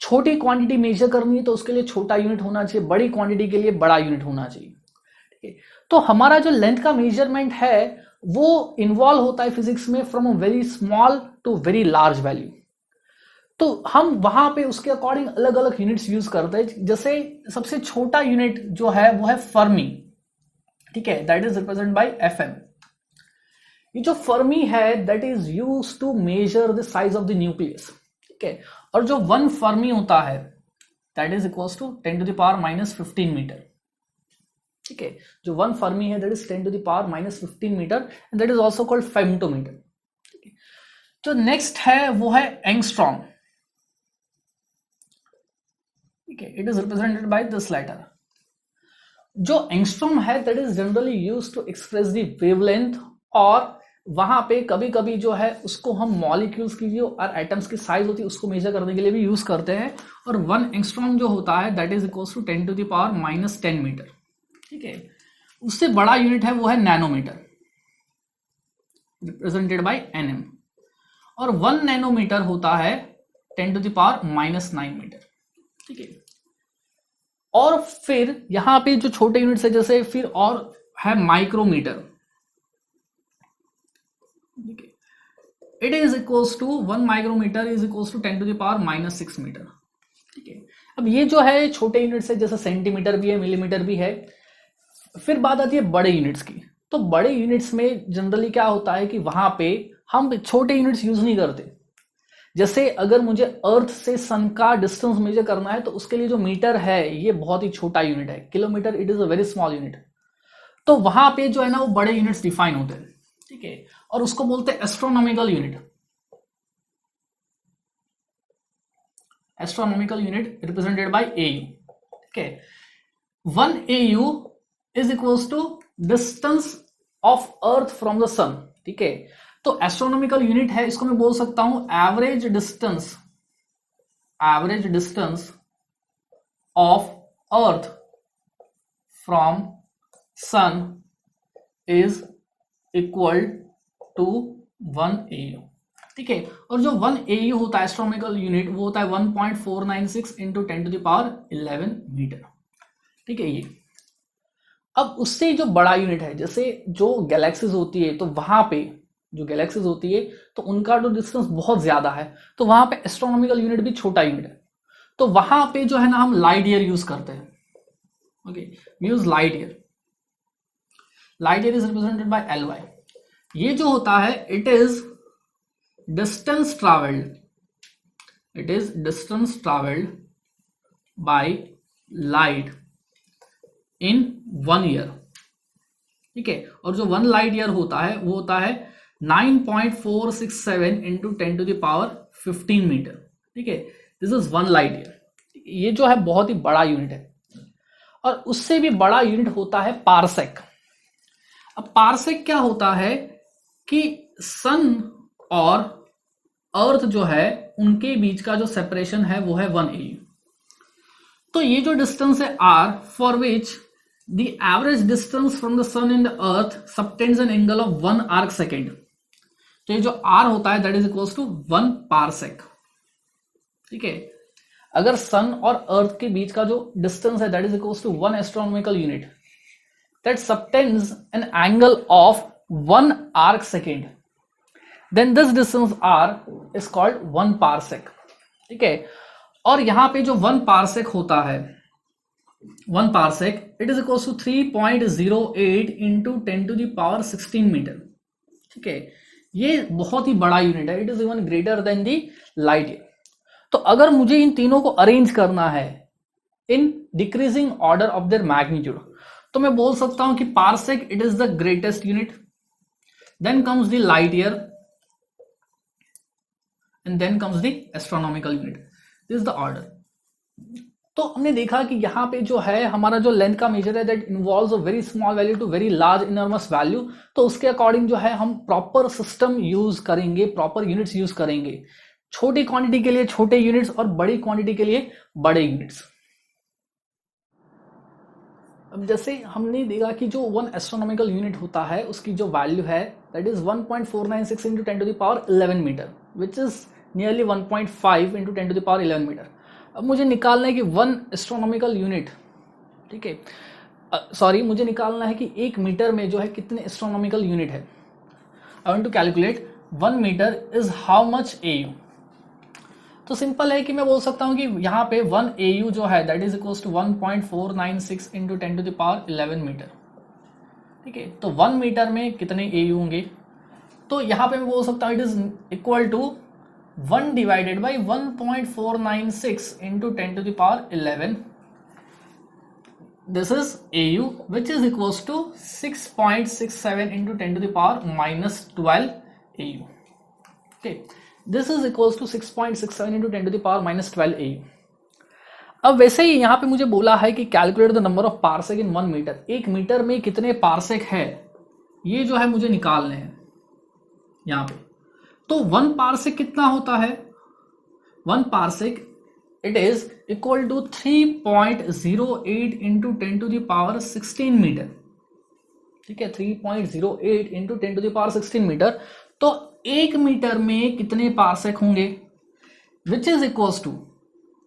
छोटी क्वांटिटी मेजर करनी है तो उसके लिए छोटा यूनिट होना चाहिए, बड़ी क्वांटिटी के लिए बड़ा यूनिट होना चाहिए, ठीक है। तो हमारा जो लेंथ का मेजरमेंट है वो इन्वॉल्व होता है फिजिक्स में from a very small to very large value. तो हम वहां पे उसके अकॉर्डिंग अलग अलग यूनिट्स यूज करते हैं। जैसे सबसे छोटा यूनिट जो है वो है फर्मी, ठीक है, that is represent by F. M जो फर्मी है that is use to measure the size of the nucleus, ठीक है। और जो 1 फर्मी होता है that is equals to 10 to the power -15 metre, ठीक है। जो 1 फर्मी है that is 10 to the power -15 metre and that is also called femtometre, ठीक है। जो नेक्स्ट है वो है एंगस्ट्रॉम, ठीक है, it is represented by this letter. जो एंगस्ट्रॉम है that is generally used to express the wavelength, और वहां पे कभी कभी जो है उसको हम मॉलिक्यूल्स की जो और एटम्स की साइज होती है उसको मेजर करने के लिए भी यूज करते हैं। और 1 एंगस्ट्रॉम जो होता है that is equals to 10 to the power -10 metre, ठीक है। उससे बड़ा यूनिट है वो है नैनोमीटर, रिप्रेजेंटेड बाय एनएम, और 1 नैनोमीटर होता है 10 टू द पावर -9 मीटर, ठीक है। और फिर यहां पे जो छोटे यूनिट्स है जैसे फिर और है micrometre, it is equals to 1 micrometre is equals to 10 to the power -6 metre, ठीक है। अब ये जो है छोटे यूनिट्स है जैसे सेंटीमीटर भी है, मिलीमीटर भी है। फिर बात आती है बड़े यूनिट्स की। तो बड़े यूनिट्स में जनरली क्या होता है कि वहां पे हम छोटे यूनिट्स यूज नहीं करते। जैसे अगर मुझे अर्थ से सन का डिस्टेंस मेजर करना है तो उसके लिए जो मीटर है ये बहुत ही छोटा यूनिट है, kilometre it is a very small unit. तो वहां पे जो है ना वो बड़े यूनिट्स डिफाइन होते हैं, ठीक है, और उसको बोलते हैं astronomical unit. Astronomical unit represented by A, ठीक है। 1 AU is equals to distance of earth from the sun, ठीक है। तो एस्ट्रोनॉमिकल यूनिट है, इसको मैं बोल सकता हूं average distance average distance of earth from sun is equal to 1 AU। ठीक है, और जो 1 AU होता है एस्ट्रोनॉमिकल यूनिट, वो होता है 1.496 इंटू 10⁻11 मीटर। ठीक है, ये अब उससे जो बड़ा यूनिट है, जैसे जो गैलेक्सीज होती है, तो वहां पे जो गैलेक्सीज होती है तो उनका जो डिस्टेंस बहुत ज्यादा है, तो वहां पे एस्ट्रोनॉमिकल यूनिट भी छोटा यूनिट है, तो वहां पे जो है ना हम लाइट ईयर यूज करते हैं। Okay, use light year. Light year is represented bye LY। ये जो होता है it is distance travelled, it is distance travelled by light in 1 year. ठीक है, और जो 1 लाइट ईयर होता है वो होता है 9.467 इंटू 10⁻15 मीटर। ठीक है, दिस इज 1 लाइट ईयर। ये जो है बहुत ही बड़ा यूनिट है। और उससे भी बड़ा यूनिट होता है पारसेक। अब पारसेक क्या होता है कि सन और अर्थ जो है उनके बीच का जो सेपरेशन है वो है 1 AU। तो ये जो डिस्टेंस है r, for which the average distance from the sun and the earth subtends an angle of 1 arc second. तो ये जो r होता है that is equals to 1 parsec. ठीक है, अगर सन और अर्थ के बीच का जो डिस्टेंस है that is equals to 1 astronomical unit that subtends an angle of 1 arc second, then this distance r is called 1 parsec. ठीक है, और यहां पे जो 1 पारसेक होता है, 1 parsec it is equals to 3.08 into 10⁻16 metre. ठीक है, ये बहुत ही बड़ा यूनिट है, it is even greater than the light year. तो अगर मुझे इन तीनों को अरेंज करना है in decreasing order of their magnitude, तो मैं बोल सकता हूं कि parsec it is the greatest unit, then comes the light year and then comes the astronomical unit. This is the order. तो हमने देखा कि यहाँ पे जो है हमारा जो लेंथ का मेजर है that involves a very small value to very large enormous value. तो उसके अकॉर्डिंग जो है हम प्रॉपर सिस्टम यूज करेंगे, प्रॉपर यूनिट्स यूज करेंगे, छोटी क्वांटिटी के लिए छोटे यूनिट्स और बड़ी क्वांटिटी के लिए बड़े यूनिट्स। अब जैसे हमने देखा कि जो 1 एस्ट्रोनॉमिकल यूनिट होता है उसकी जो वैल्यू है that is 1.496 into 10⁻11 metre, which is nearly 1.5 into 10⁻11 metre. अब मुझे निकालना है कि 1 एस्ट्रोनॉमिकल यूनिट, ठीक है, सॉरी मुझे निकालना है कि 1 मीटर में जो है कितने एस्ट्रोनॉमिकल यूनिट है। I want to calculate 1 metre is how much AU। तो सिंपल है कि मैं बोल सकता हूं कि यहाँ पे 1 AU जो है that is equals to 1.496 into 10⁻11 metre. ठीक है, तो 1 मीटर में कितने AU होंगे, तो यहाँ पे मैं बोल सकता हूँ it is equal to 1 divided by 1.496 into 10⁻11, this is AU which is equals to 6.67 into 10⁻12 AU। ठीक, this is equals to 6.67 into 10⁻12 AU। अब वैसे ही यहाँ पे मुझे बोला है कि calculate the number of parsec in 1 metre. 1 metre में कितने पारसेक है ये जो है मुझे निकालने हैं यहाँ पे। तो 1 पारसेक कितना होता है, 1 parsec it is equal to 3.08 into 10⁻16 metre. ठीक है, 3.08 इंटू 10⁻16 मीटर। तो 1 मीटर में कितने पारसेक होंगे, विच इज इक्वल्स टू,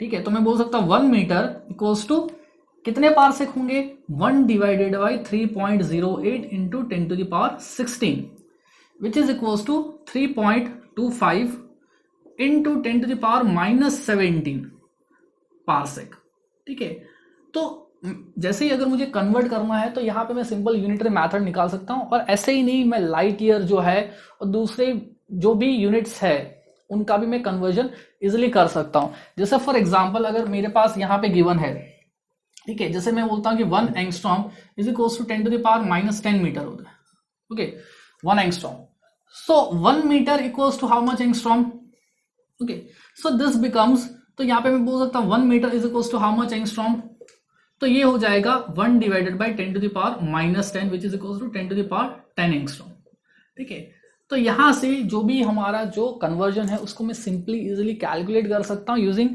ठीक है, तो मैं बोल सकता हूं 1 मीटर इक्वल्स टू कितने पारसेक होंगे, 1 divided by 3.08 into 10⁻16 which is equals to 3.25 into 10⁻17 parsec. ठीक है, तो जैसे ही अगर मुझे कन्वर्ट करना है तो यहाँ पे मैं सिंपल यूनिटरी मेथड निकाल सकता हूँ, और ऐसे ही नहीं मैं लाइट ईयर जो है और दूसरे जो भी यूनिट्स है उनका भी मैं कन्वर्जन इजिली कर सकता हूँ। जैसे फॉर एग्जांपल अगर मेरे पास यहाँ पे गिवन है, ठीक है, जैसे मैं बोलता हूँ कि 1 angstrom is equals to 10⁻−10 metre होता है। Okay, 1 angstrom, so 1 metre equals to how much angstrom. Okay, so this becomes, तो यहाँ पे मैं बोल सकता हूँ 1 metre is equals to how much angstrom, तो ये हो जाएगा 1 divided by 10⁻−10 which is equals to 10⁻10 angstrom. ठीक है, तो यहां से जो भी हमारा जो कन्वर्जन है उसको मैं सिंपली इजिली कैलकुलेट कर सकता हूं यूजिंग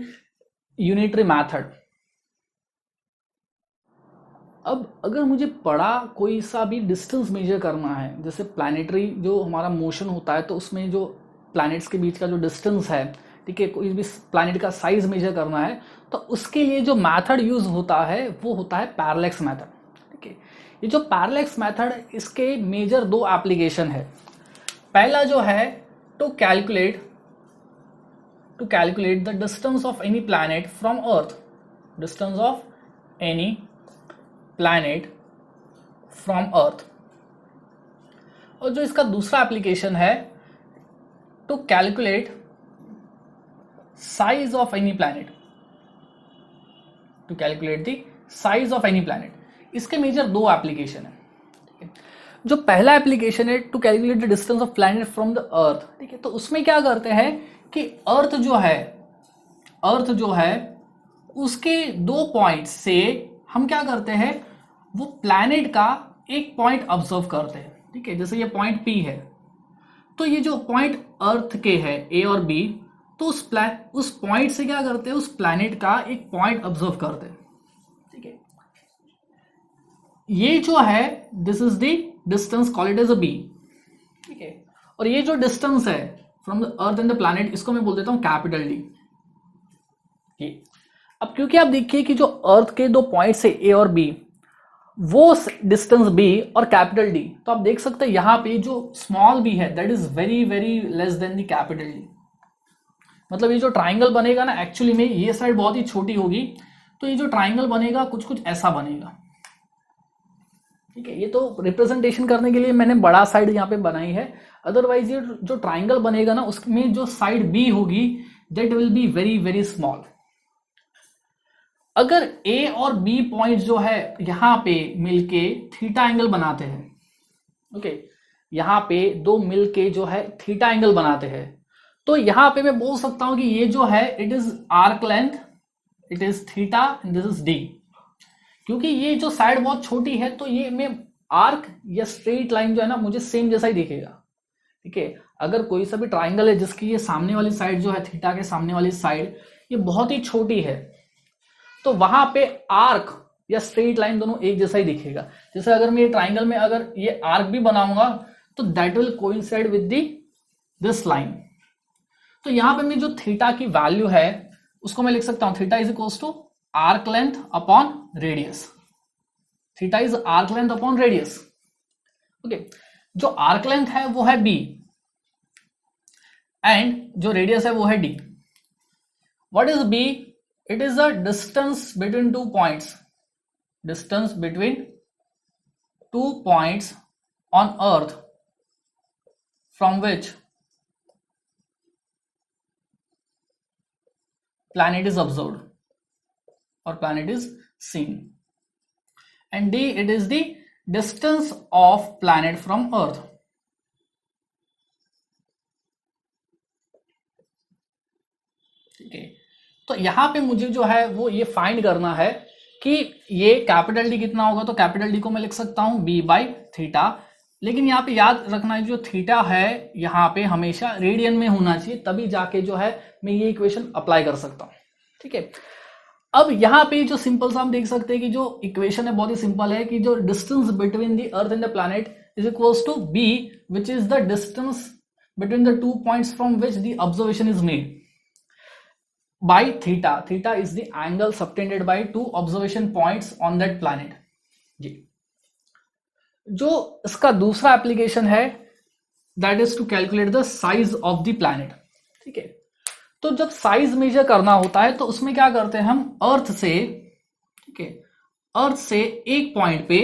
यूनिटरी मैथड। अब अगर मुझे बड़ा कोई सा भी डिस्टेंस मेजर करना है, जैसे प्लानिटरी जो हमारा मोशन होता है तो उसमें जो प्लैनेट्स के बीच का जो डिस्टेंस है, ठीक है, कोई भी प्लैनेट का साइज मेजर करना है तो उसके लिए जो मेथड यूज होता है वो होता है पैरेलैक्स मेथड। ठीक है, ये जो पैरेलैक्स मेथड, इसके मेजर दो एप्लीकेशन है। पहला जो है to calculate the distance of any planet from earth, distance of any planet from earth. और जो इसका दूसरा एप्लीकेशन है to calculate size of any planet, to calculate the size of any planet. इसके मेजर दो एप्लीकेशन है। ठीक है, जो पहला एप्लीकेशन है to calculate the distance of planet from the earth, ठीक है, तो उसमें क्या करते हैं कि अर्थ जो है उसके दो पॉइंट से हम क्या करते हैं, वो प्लैनेट का एक पॉइंट ऑब्जर्व करते हैं। ठीक है, जैसे ये पॉइंट पी है, तो ये जो पॉइंट अर्थ के है ए और बी, तो उस पॉइंट से क्या करते हैं, उस प्लैनेट का एक पॉइंट ऑब्जर्व करते हैं। ठीक है, ये जो है this is the distance, call it as A B. ठीक है, और ये जो डिस्टेंस है from the earth and the planet, इसको मैं बोल देता हूं कैपिटल डी। अब क्योंकि आप देखिए कि जो अर्थ के दो पॉइंट है ए और बी, वो डिस्टेंस बी और कैपिटल डी, तो आप देख सकते हैं यहां पे जो स्मॉल बी है that is very very less than the capital D. मतलब ये जो ट्राइंगल बनेगा ना, एक्चुअली में ये साइड बहुत ही छोटी होगी, तो ये जो ट्राइंगल बनेगा कुछ कुछ ऐसा बनेगा। ठीक है, ये तो रिप्रेजेंटेशन करने के लिए मैंने बड़ा साइड यहाँ पे बनाई है, अदरवाइज ये जो ट्राइंगल बनेगा ना उसमें जो साइड बी होगी that will be very very small. अगर ए और बी पॉइंट जो है यहां पे मिलके थीटा एंगल बनाते हैं, ओके, यहां पे दो मिलके जो है थीटा एंगल बनाते हैं, तो यहां पे मैं बोल सकता हूं कि ये जो है it is arc length, it is theta and this is D. क्योंकि ये जो साइड बहुत छोटी है तो ये में आर्क या स्ट्रेट लाइन जो है ना मुझे सेम जैसा ही दिखेगा। ठीक है, अगर कोई सा भी ट्राइंगल है जिसकी ये सामने वाली साइड जो है थीटा के सामने वाली साइड ये बहुत ही छोटी है, तो वहां पे आर्क या स्ट्रेट लाइन दोनों एक जैसा ही दिखेगा। जैसे अगर मैं ट्राइंगल में अगर ये आर्क भी बनाऊंगा तो that will coincide with this line. तो यहां पे मैं जो थीटा की वैल्यू है उसको मैं लिख सकता हूं, theta is equals to arc length upon radius. Theta is arc length upon radius. Okay, जो आर्क लेंथ है वो है बी एंड जो रेडियस है वो है D. What is B? It is the distance between 2 points. Distance between 2 points on Earth from which planet is observed or planet is seen. And D, it is the distance of planet from Earth. ठीक है, तो यहां पे मुझे जो है वो ये फाइंड करना है कि ये कैपिटल डी कितना होगा, तो कैपिटल डी को मैं लिख सकता हूं बी बाई थीटा। लेकिन यहाँ पे याद रखना है जो थीटा है यहाँ पे हमेशा रेडियन में होना चाहिए, तभी जाके जो है मैं ये इक्वेशन अप्लाई कर सकता हूं। ठीक है, अब यहाँ पे जो सिंपल सा हम देख सकते हैं कि जो इक्वेशन है बहुत ही सिंपल है कि जो distance between the earth and the planet is equals to B which is the distance between the 2 points from which the observation is made by theta. Theta is the angle subtended by 2 observation points on that planet. जी, जो इसका दूसरा application है that is to calculate the size of the planet. ठीक है, तो जब size major करना होता है तो उसमें क्या करते हैं हम अर्थ से, ठीक है, अर्थ से एक पॉइंट पे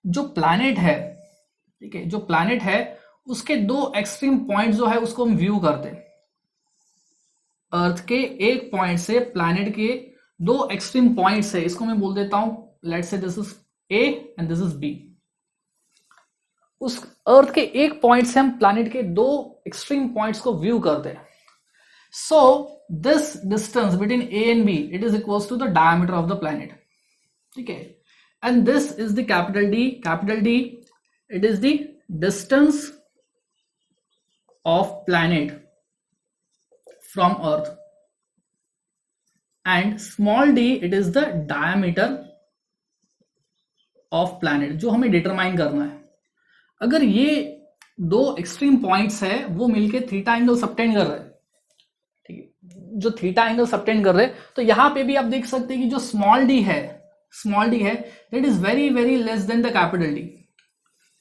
जो प्लैनेट है, ठीक है, जो प्लैनेट है उसके दो एक्सट्रीम पॉइंट जो है उसको हम व्यू करते हैं। अर्थ के एक पॉइंट से प्लैनेट के दो एक्सट्रीम पॉइंट्स है, इसको मैं बोल देता हूं let's say this is A and this is B. उस अर्थ के एक पॉइंट से हम प्लैनेट के दो एक्सट्रीम पॉइंट्स को व्यू करते हैं। So this distance between A and B it is equals to the diameter of the planet. ठीक है, and this is the capital D. Capital D it is the distance of planet from Earth. And small d it is the diameter of planet, जो हमें determine करना है। अगर ये दो extreme points है वो मिलके थीटा एंगल सबटेंड कर रहे हैं, ठीक है, जो थीटा एंगल सबटेंड कर रहे हैं, तो यहां पे भी आप देख सकते हैं कि जो स्मॉल डी है that is very very less than the capital D.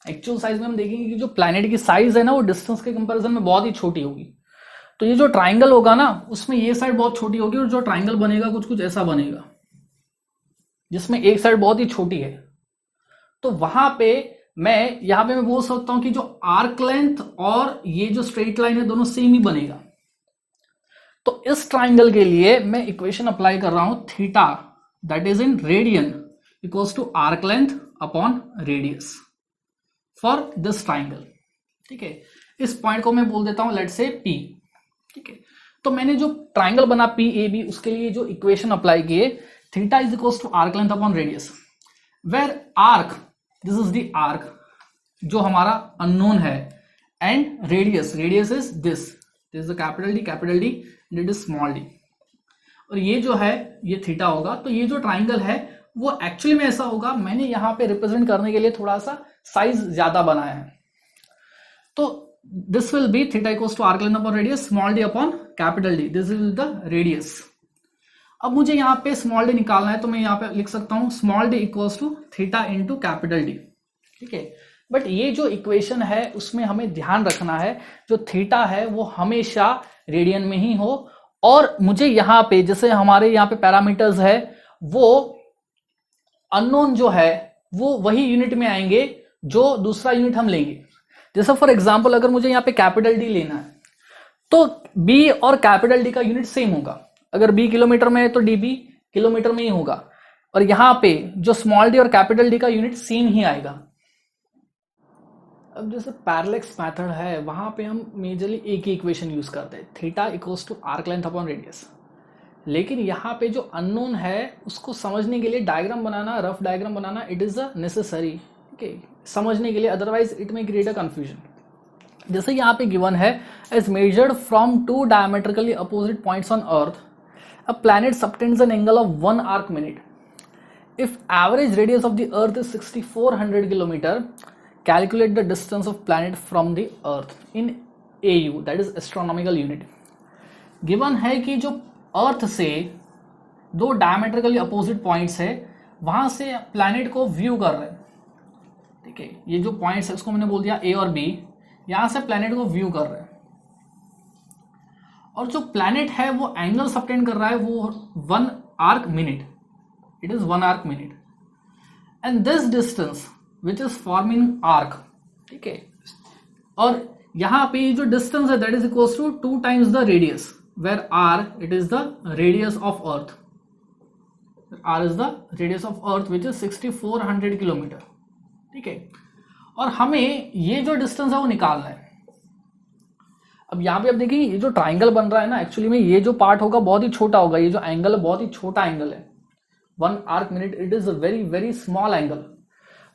Actual size में हम देखेंगे कि जो प्लैनेट की साइज है ना वो डिस्टेंस के कंपैरिजन में बहुत ही छोटी होगी। तो ये जो ट्राइंगल होगा ना उसमें ये साइड बहुत छोटी होगी और जो ट्राइंगल बनेगा कुछ कुछ ऐसा बनेगा जिसमें एक साइड बहुत ही छोटी है। तो वहां पे यहां पे मैं बोल सकता हूं कि जो आर्क लेंथ और ये जो स्ट्रेट लाइन है दोनों सेम ही बनेगा। तो इस ट्राइंगल के लिए मैं इक्वेशन अप्लाई कर रहा हूं, theta that is in radian equals to arc length upon radius for this triangle. ठीक है, इस पॉइंट को मैं बोल देता हूं लेट्स से P। ठीक है, तो मैंने जो ट्राइंगल बना PAB उसके लिए जो इक्वेशन अप्लाई किए, theta is equals to arc length upon radius, where arc this is the arc जो हमारा अननोन है, and radius is this is the capital D and it is small d, और ये जो है ये थीटा होगा। तो ये जो ट्राइंगल है वो एक्चुअली में ऐसा होगा, मैंने यहां पे रिप्रेजेंट करने के लिए थोड़ा सा साइज ज्यादा बनाया है। तो this will be theta equals to arc length upon radius small d upon capital D, this is the radius. अब मुझे यहाँ पे स्मॉल d निकालना है तो मैं यहाँ पे लिख सकता हूं small d equals to theta into capital D। ठीक है, बट ये जो इक्वेशन है उसमें हमें ध्यान रखना है जो थीटा है वो हमेशा रेडियन में ही हो, और मुझे यहाँ पे जैसे हमारे यहाँ पे पैरामीटर्स है वो अननोन जो है वो वही यूनिट में आएंगे जो दूसरा यूनिट हम लेंगे। जैसे फॉर एग्जांपल अगर मुझे यहाँ पे कैपिटल D लेना है तो B और कैपिटल D का यूनिट सेम होगा। अगर B किलोमीटर में है तो DB किलोमीटर में ही होगा, और यहाँ पे जो स्मॉल d और कैपिटल D का यूनिट सेम ही आएगा। अब जैसे पैरेलैक्स मेथड है वहां पे हम मेजरली एक ही इक्वेशन यूज करते हैं, theta equals to arc length upon radius. लेकिन यहाँ पे जो अननोन है उसको समझने के लिए डायग्राम बनाना, रफ डायग्राम बनाना इट इज अ नेसेसरी, ठीक है, समझने के लिए, otherwise it may create a confusion. जैसे यहाँ पे गिवन है as measured from two diametrically opposite points on earth a planet subtends an angle of 1 arc minute if average radius of the earth is 6400 kilometer, calculate the distance of planet from the earth in AU, that is astronomical unit। Given है कि जो अर्थ से दो diametrically opposite points है वहां से planet को view कर रहे हैं। ठीक है, ये जो पॉइंट्स है उसको मैंने बोल दिया A और B, यहां से प्लैनेट को व्यू कर रहे हैं, और जो प्लैनेट है वो एंगल सबटेंड कर रहा है वो 1 arc minute, it is 1 arc minute, and this distance which is forming arc, ठीक है, और यहां पे जो डिस्टेंस है that is equals to 2 times the radius, where r it is the radius of earth, r is the radius of earth which is 6400 kilometre. ठीक है, और हमें ये जो डिस्टेंस है वो निकालना है। अब यहाँ पे आप देखिए ये जो ट्राइंगल बन रहा है ना, एक्चुअली में ये जो पार्ट होगा बहुत ही छोटा होगा, ये जो एंगल है बहुत ही छोटा एंगल है, 1 arc minute, it is a very very small angle.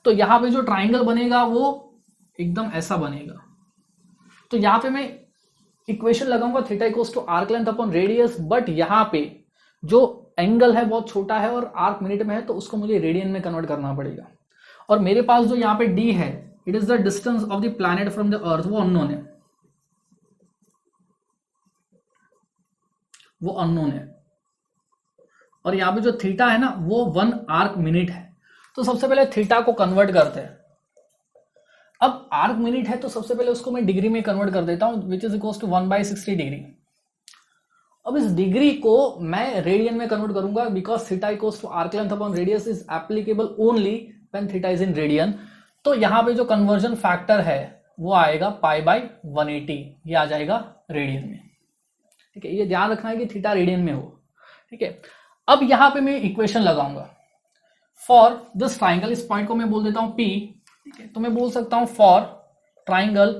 तो यहां पे जो ट्राइंगल बनेगा वो एकदम ऐसा बनेगा। तो यहां पे मैं इक्वेशन लगाऊंगा theta equals to arc length upon radius, but यहां पे जो एंगल है बहुत छोटा है और आर्क मिनट में है तो उसको मुझे रेडियन में कन्वर्ट करना पड़ेगा। और मेरे पास जो यहाँ पे D है it is the distance of the planet from the अर्थ, वो अननोन है, वो अननोन है। और यहाँ पे जो थीटा है ना वो 1 आर्क मिनट है। तो सबसे पहले थीटा को कन्वर्ट करते हैं। अब आर्क मिनट है तो सबसे पहले उसको मैं डिग्री में कन्वर्ट कर देता हूं, which is equals to 1/60 degree. अब इस डिग्री को मैं रेडियन में कन्वर्ट करूंगा, because theta equals to arc length upon radius is applicable only when theta is in radian. तो यहाँ पे जो कन्वर्जन फैक्टर है वो आएगा π/180, ये आ जाएगा रेडियन में। ठीक है, ये ध्यान रखना है कि थीटा रेडियन में हो। ठीक है, अब यहां पे मैं इक्वेशन लगाऊंगा फॉर दिस ट्राइंगल, इस पॉइंट को मैं बोल देता हूं P। ठीक है, तो मैं बोल सकता हूं for triangle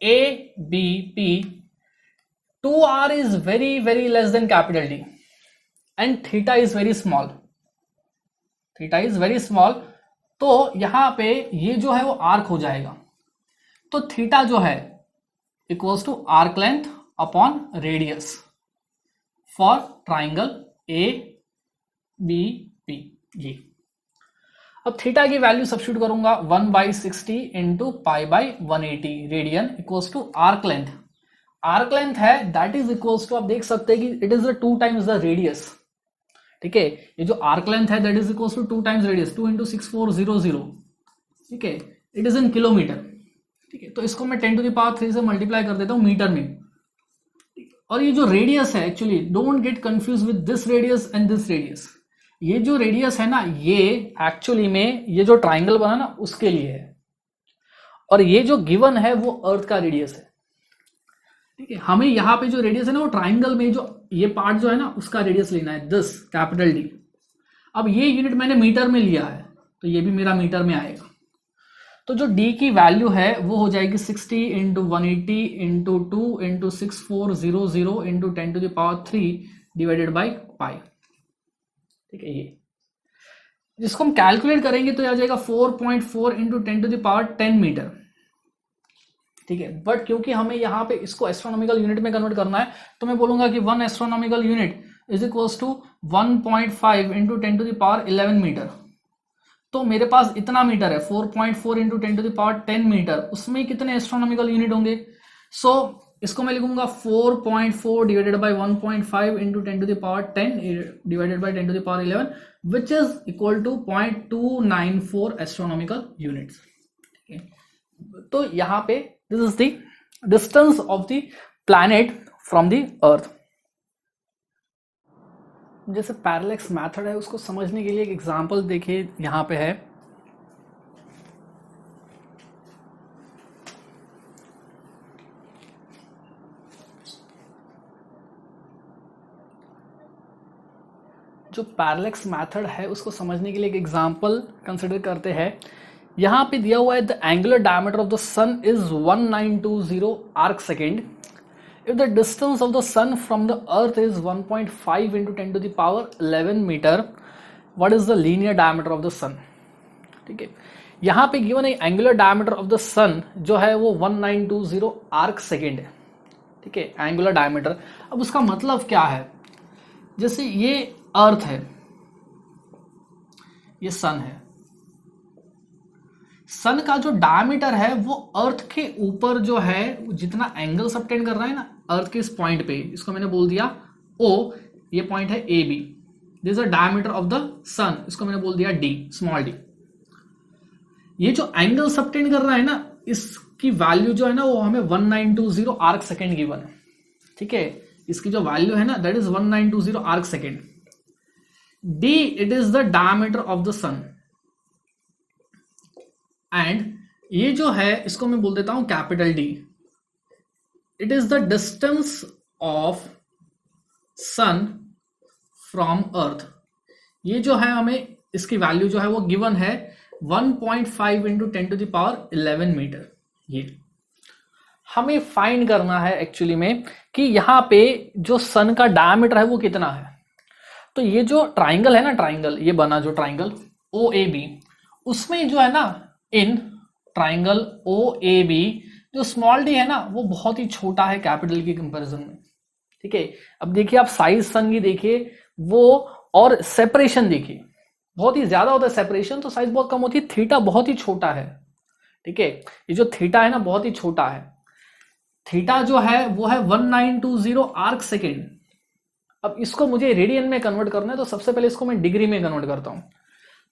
ABP 2r is very very less than capital D and theta is very small, theta is very small. तो यहां पे ये जो है वो आर्क हो जाएगा। तो थीटा जो है equals to arc length upon radius for triangle A B P, ये। अब थीटा की वैल्यू सब्स्टिट्यूट करूंगा 1/60 into pi by 180 radian equals to arc length. Arc length है दैट इज इक्वल्स टू, आप देख सकते हैं कि it is the 2 times the radius. ठीक है, ये जो आर्क लेंथ है that is equals to 2 times radius, 2 into 6400। ठीक है, इट इज इन किलोमीटर। ठीक है, तो इसको मैं 10⁻³ से मल्टीप्लाई कर देता हूं मीटर में। और ये जो रेडियस है, actually don't get confuse with this radius and this radius. ये जो रेडियस है ना, ये एक्चुअली में ये जो ट्राइंगल बना ना उसके लिए है, और ये जो गिवन है वो अर्थ का रेडियस है। ठीक है, हमें यहाँ पे जो रेडियस है ना वो ट्राइंगल में जो ये पार्ट जो है ना उसका रेडियस लेना है, दिस कैपिटल डी। अब ये यूनिट मैंने मीटर में लिया है तो ये भी मेरा मीटर में आएगा। तो जो d की वैल्यू है वो हो जाएगी 60 into 180 into 2 into 6400 into 10⁻³ divided by pi. ठीक है, ये जिसको हम कैलकुलेट करेंगे तो आ जाएगा 4.4 इंटू 10⁻10 मीटर। ठीक है, बट क्योंकि हमें यहाँ पे इसको एस्ट्रोनॉमिकल यूनिट में कन्वर्ट करना है तो मैं बोलूंगा कि 1 astronomical unit is equals to 1.5 into 10⁻11 metre. तो मेरे पास इतना मीटर है 4.4 इंटू 10⁻10 मीटर, उसमें कितने एस्ट्रोनॉमिकल यूनिट होंगे? सो इसको मैं लिखूंगा 4.4 divided by 1.5 into 10⁻10 divided by 10⁻11 which is equal to 0.294 astronomical units. तो यहाँ पे this is the distance of the planet from the earth. जैसे पैरेलैक्स मेथड है उसको समझने के लिए एक एग्जांपल देखिए, यहाँ पे है जो पैरेलैक्स मेथड है उसको समझने के लिए एक एग्जांपल कंसिडर करते हैं। यहाँ पे दिया हुआ है the angular diameter of the sun is 1920 arc second if the distance of the sun from the earth is 1.5 into 10⁻11 meter, what is the linear diameter of the sun? ठीक है, यहाँ पे गिवन है एंगुलर डायमीटर ऑफ द सन जो है वो 1920 arc second है। ठीक है, एंगुलर डायमीटर। अब उसका मतलब क्या है? जैसे ये अर्थ है, ये सन है, सन का जो डायमीटर है वो अर्थ के ऊपर जो है जितना एंगल सबटेंड कर रहा है ना अर्थ के इस पॉइंट पे, इसको मैंने बोल दिया O, ये पॉइंट है AB, this is the diameter of the sun, इसको मैंने बोल दिया D, स्मॉल d। ये जो एंगल सबटेंड कर रहा है ना इसकी वैल्यू जो है ना वो हमें 1920 आर्क सेकेंड गिवन है। ठीक है, इसकी जो वैल्यू है ना that is 1920 arc second. D it is the diameter of the sun, and ये जो है इसको मैं बोल देता हूं capital D, it is the distance of sun from earth. ये जो है हमें इसकी वैल्यू जो है वो गिवन है 1.5 इंटू 10⁻11 मीटर। ये हमें फाइंड करना है एक्चुअली में कि यहाँ पे जो सन का डायमीटर है वो कितना है। तो ये जो ट्राइंगल है ना, ट्राइंगल ये बना जो ट्राइंगल OAB, उसमें जो है ना इन ट्राइंगल OAB जो स्मॉल d है ना वो बहुत ही छोटा है कैपिटल के कंपैरिजन में। ठीक है, अब देखिए आप साइज सन की देखिए वो, और सेपरेशन देखिए बहुत ही ज्यादा होता है सेपरेशन, तो साइज बहुत कम होती है। थीटा बहुत ही छोटा है। ठीक है, ये जो थीटा है ना बहुत ही छोटा है। थीटा जो है वो है 1920 आर्क सेकेंड। अब इसको मुझे रेडियन में कन्वर्ट करना है तो सबसे पहले इसको मैं डिग्री में कन्वर्ट करता हूं।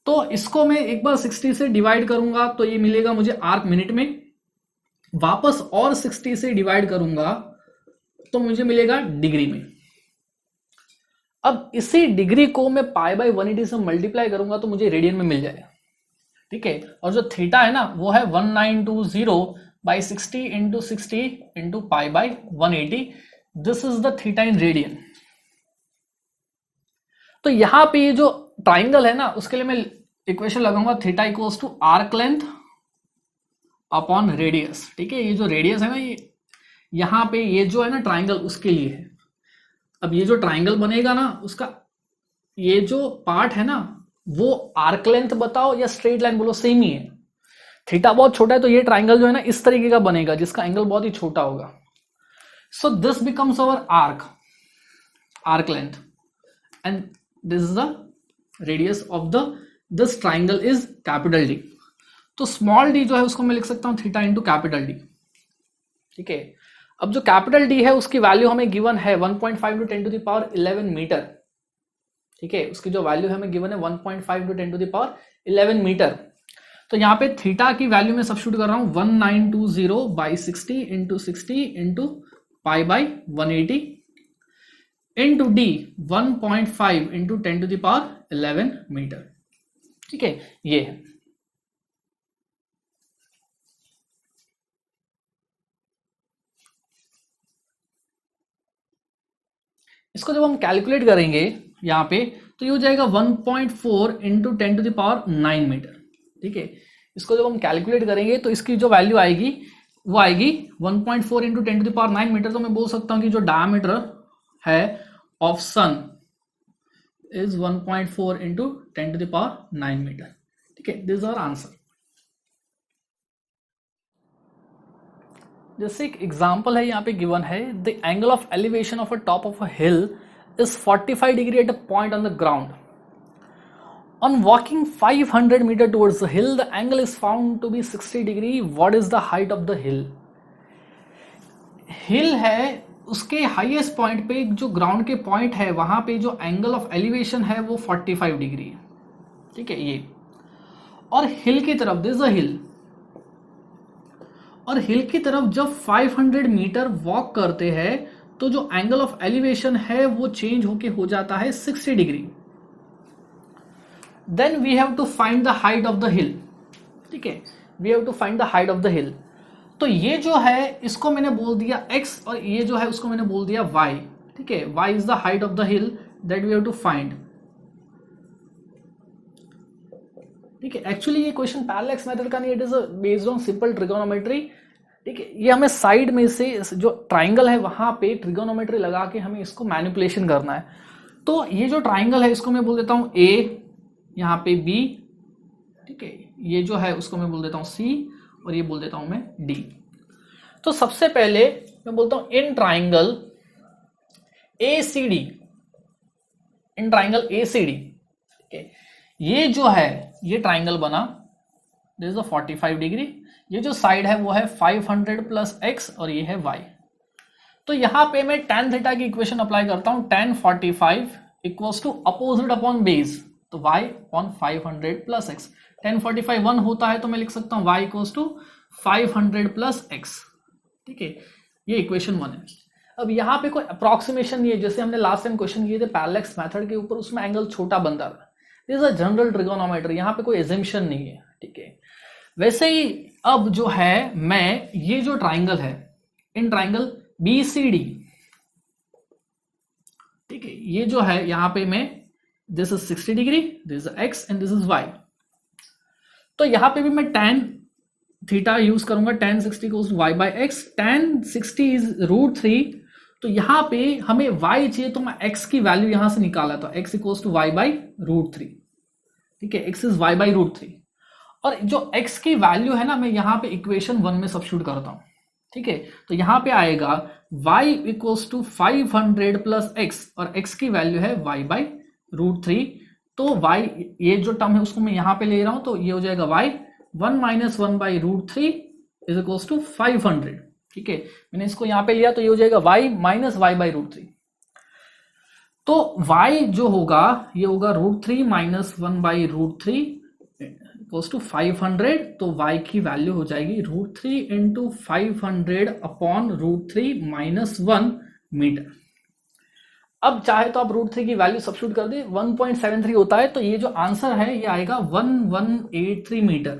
तो इसको मैं एक बार 60 से डिवाइड करूंगा तो ये मिलेगा मुझे आर्क मिनट में, वापस और 60 से डिवाइड करूंगा तो मुझे मिलेगा डिग्री में। अब इसी डिग्री को मैं पाई बाई 180 से मल्टीप्लाई करूंगा तो मुझे रेडियन में मिल जाएगा। ठीक है, और जो थीटा है ना वो है 1920 by 60 into 60 into pi by 180, this is the theta in radian. तो यहां पे ये जो ट्राइंगल है ना उसके लिए मैं इक्वेशन लगाऊंगा theta equals to arc length upon radius. ठीक है, ये जो रेडियस है ना ये यहां पे ये जो है ना ट्राइंगल उसके लिए है। अब ये जो ट्राइंगल बनेगा ना उसका ये जो पार्ट है ना वो आर्क लेंथ बताओ या स्ट्रेट लाइन बोलो सेम ही है। थीटा बहुत छोटा है तो ये ट्राइंगल जो है ना इस तरीके का बनेगा जिसका एंगल बहुत ही छोटा होगा। सो this becomes our arc length, and this is the radius of the this triangle is capital D. तो स्मॉल डी जो है उसको मैं लिख सकता हूं थीटा इंटू कैपिटल डी। ठीक है, अब जो कैपिटल डी है उसकी वैल्यू हमें गिवन है 1.5 to 10 to the power 11 metre. ठीक है, उसकी जो वैल्यू है हमें गिवन है 1.5 to 10 to the power 11 metre. तो यहाँ पे थीटा की वैल्यू में सब्स्टिट्यूट कर रहा हूं 1920 by 60 into 60 into pi by 180 into D 1.5 into 10 to the power 11 metre. ठीक है, ये है। इसको जब हम कैलकुलेट करेंगे यहाँ पे तो ये हो जाएगा 1.4 into 10 to the power 9 metre. ठीक है, इसको जब हम कैलकुलेट करेंगे तो इसकी जो वैल्यू आएगी वो आएगी 1.4 into 10 to the power 9 metre. तो मैं बोल सकता हूँ कि जो डायमीटर है of sun is 1.4 into 10 to the power 9 metre. ठीक है, दिस इज आवर आंसर। जैसे एक एग्जाम्पल है यहाँ पे गिवन है, the angle of elevation of a top of a hill is 45 degree at a point on the ground. On walking 500 metre towards the hill the angle is found to be 60 degree. What is the height of the hill? Hill है, उसके highest point पे जो ground के point है वहां पे जो angle of elevation है वो 45 डिग्री है। ठीक है, ये और हिल की तरफ दिस अ हिल, और हिल की तरफ जब 500 मीटर वॉक करते हैं तो जो एंगल ऑफ एलिवेशन है वो चेंज होके हो जाता है 60 degree. Then we have to find the height of the hill. ठीक है, we have to find the height of the hill. तो ये जो है इसको मैंने बोल दिया x और ये जो है उसको मैंने बोल दिया y। ठीक है, y is the height of the hill that we have to find. ठीक है, एक्चुअली ये क्वेश्चन पैरेलल मेथड का नहीं, it is based on simple trigonometry. ठीक है, ये हमें साइड में से जो ट्राइंगल है वहां पे ट्रिगोनोमेट्री लगा के हमें इसको मैनिपुलेशन करना है। तो ये जो ट्राइंगल है इसको मैं बोल देता हूं A, यहाँ पे B। ठीक है, ये जो है उसको मैं बोल देता हूं C और ये बोल देता हूं मैं D। तो सबसे पहले मैं बोलता हूं in triangle ACD, in triangle ACD। ठीक है, ये जो है ये ट्राइंगल बना, दिस इज 45 डिग्री। ये जो साइड है वो है 500 प्लस x और ये है y। तो यहां पे मैं tan थीटा की इक्वेशन अप्लाई करता हूं, tan 45 equals to opposite upon base, तो y upon 500 plus x। tan 45 1 होता है तो मैं लिख सकता हूं y equals to 500 plus x। ठीक है, ये इक्वेशन 1 है। अब यहाँ पे कोई अप्रोक्सीमेशन नहीं है, जैसे हमने लास्ट टाइम क्वेश्चन किए थे पैरेलल मेथड के ऊपर, उसमें एंगल छोटा बनता था। This is a general trigonometry, यहाँ पे कोई एजम्पशन नहीं है। ठीक है, वैसे ही अब जो है मैं ये जो ट्राइंगल है इन ट्राइंगल BCD, ठीक है, ये जो है यहाँ पे मैं this is 60 degree, this is x and this is y। तो यहाँ पे भी मैं tan थीटा यूज करूंगा, tan 60 को y by x। tan 60 is √3, तो यहाँ पे हमें y चाहिए तो मैं x की वैल्यू यहां से निकाला, तो x equals to y by √3। ठीक है, x इज y बाई √3, और जो x की वैल्यू है ना मैं यहाँ पे इक्वेशन 1 में सब्स्टिट्यूट करता हूं। ठीक है, तो यहाँ पे आएगा y equals to 500 plus x और x की वैल्यू है y बाई √3। तो y ये जो टर्म है उसको मैं यहाँ पे ले रहा हूं, तो ये हो जाएगा y 1 minus 1 by √3 is equals to 500। ठीक है, मैंने इसको यहाँ पे लिया तो ये हो जाएगा y माइनस y बाई √3। तो y जो होगा ये होगा √3 माइनस 1 बाई √3 इक्वल्स टू 500। तो y की वैल्यू हो जाएगी √3 इंटू 500 अपॉन √3 माइनस 1 मीटर। अब चाहे तो आप √3 की वैल्यू सब्स्टिट्यूट कर दे, 1.73 होता है, तो ये जो आंसर है ये आएगा 1183 मीटर।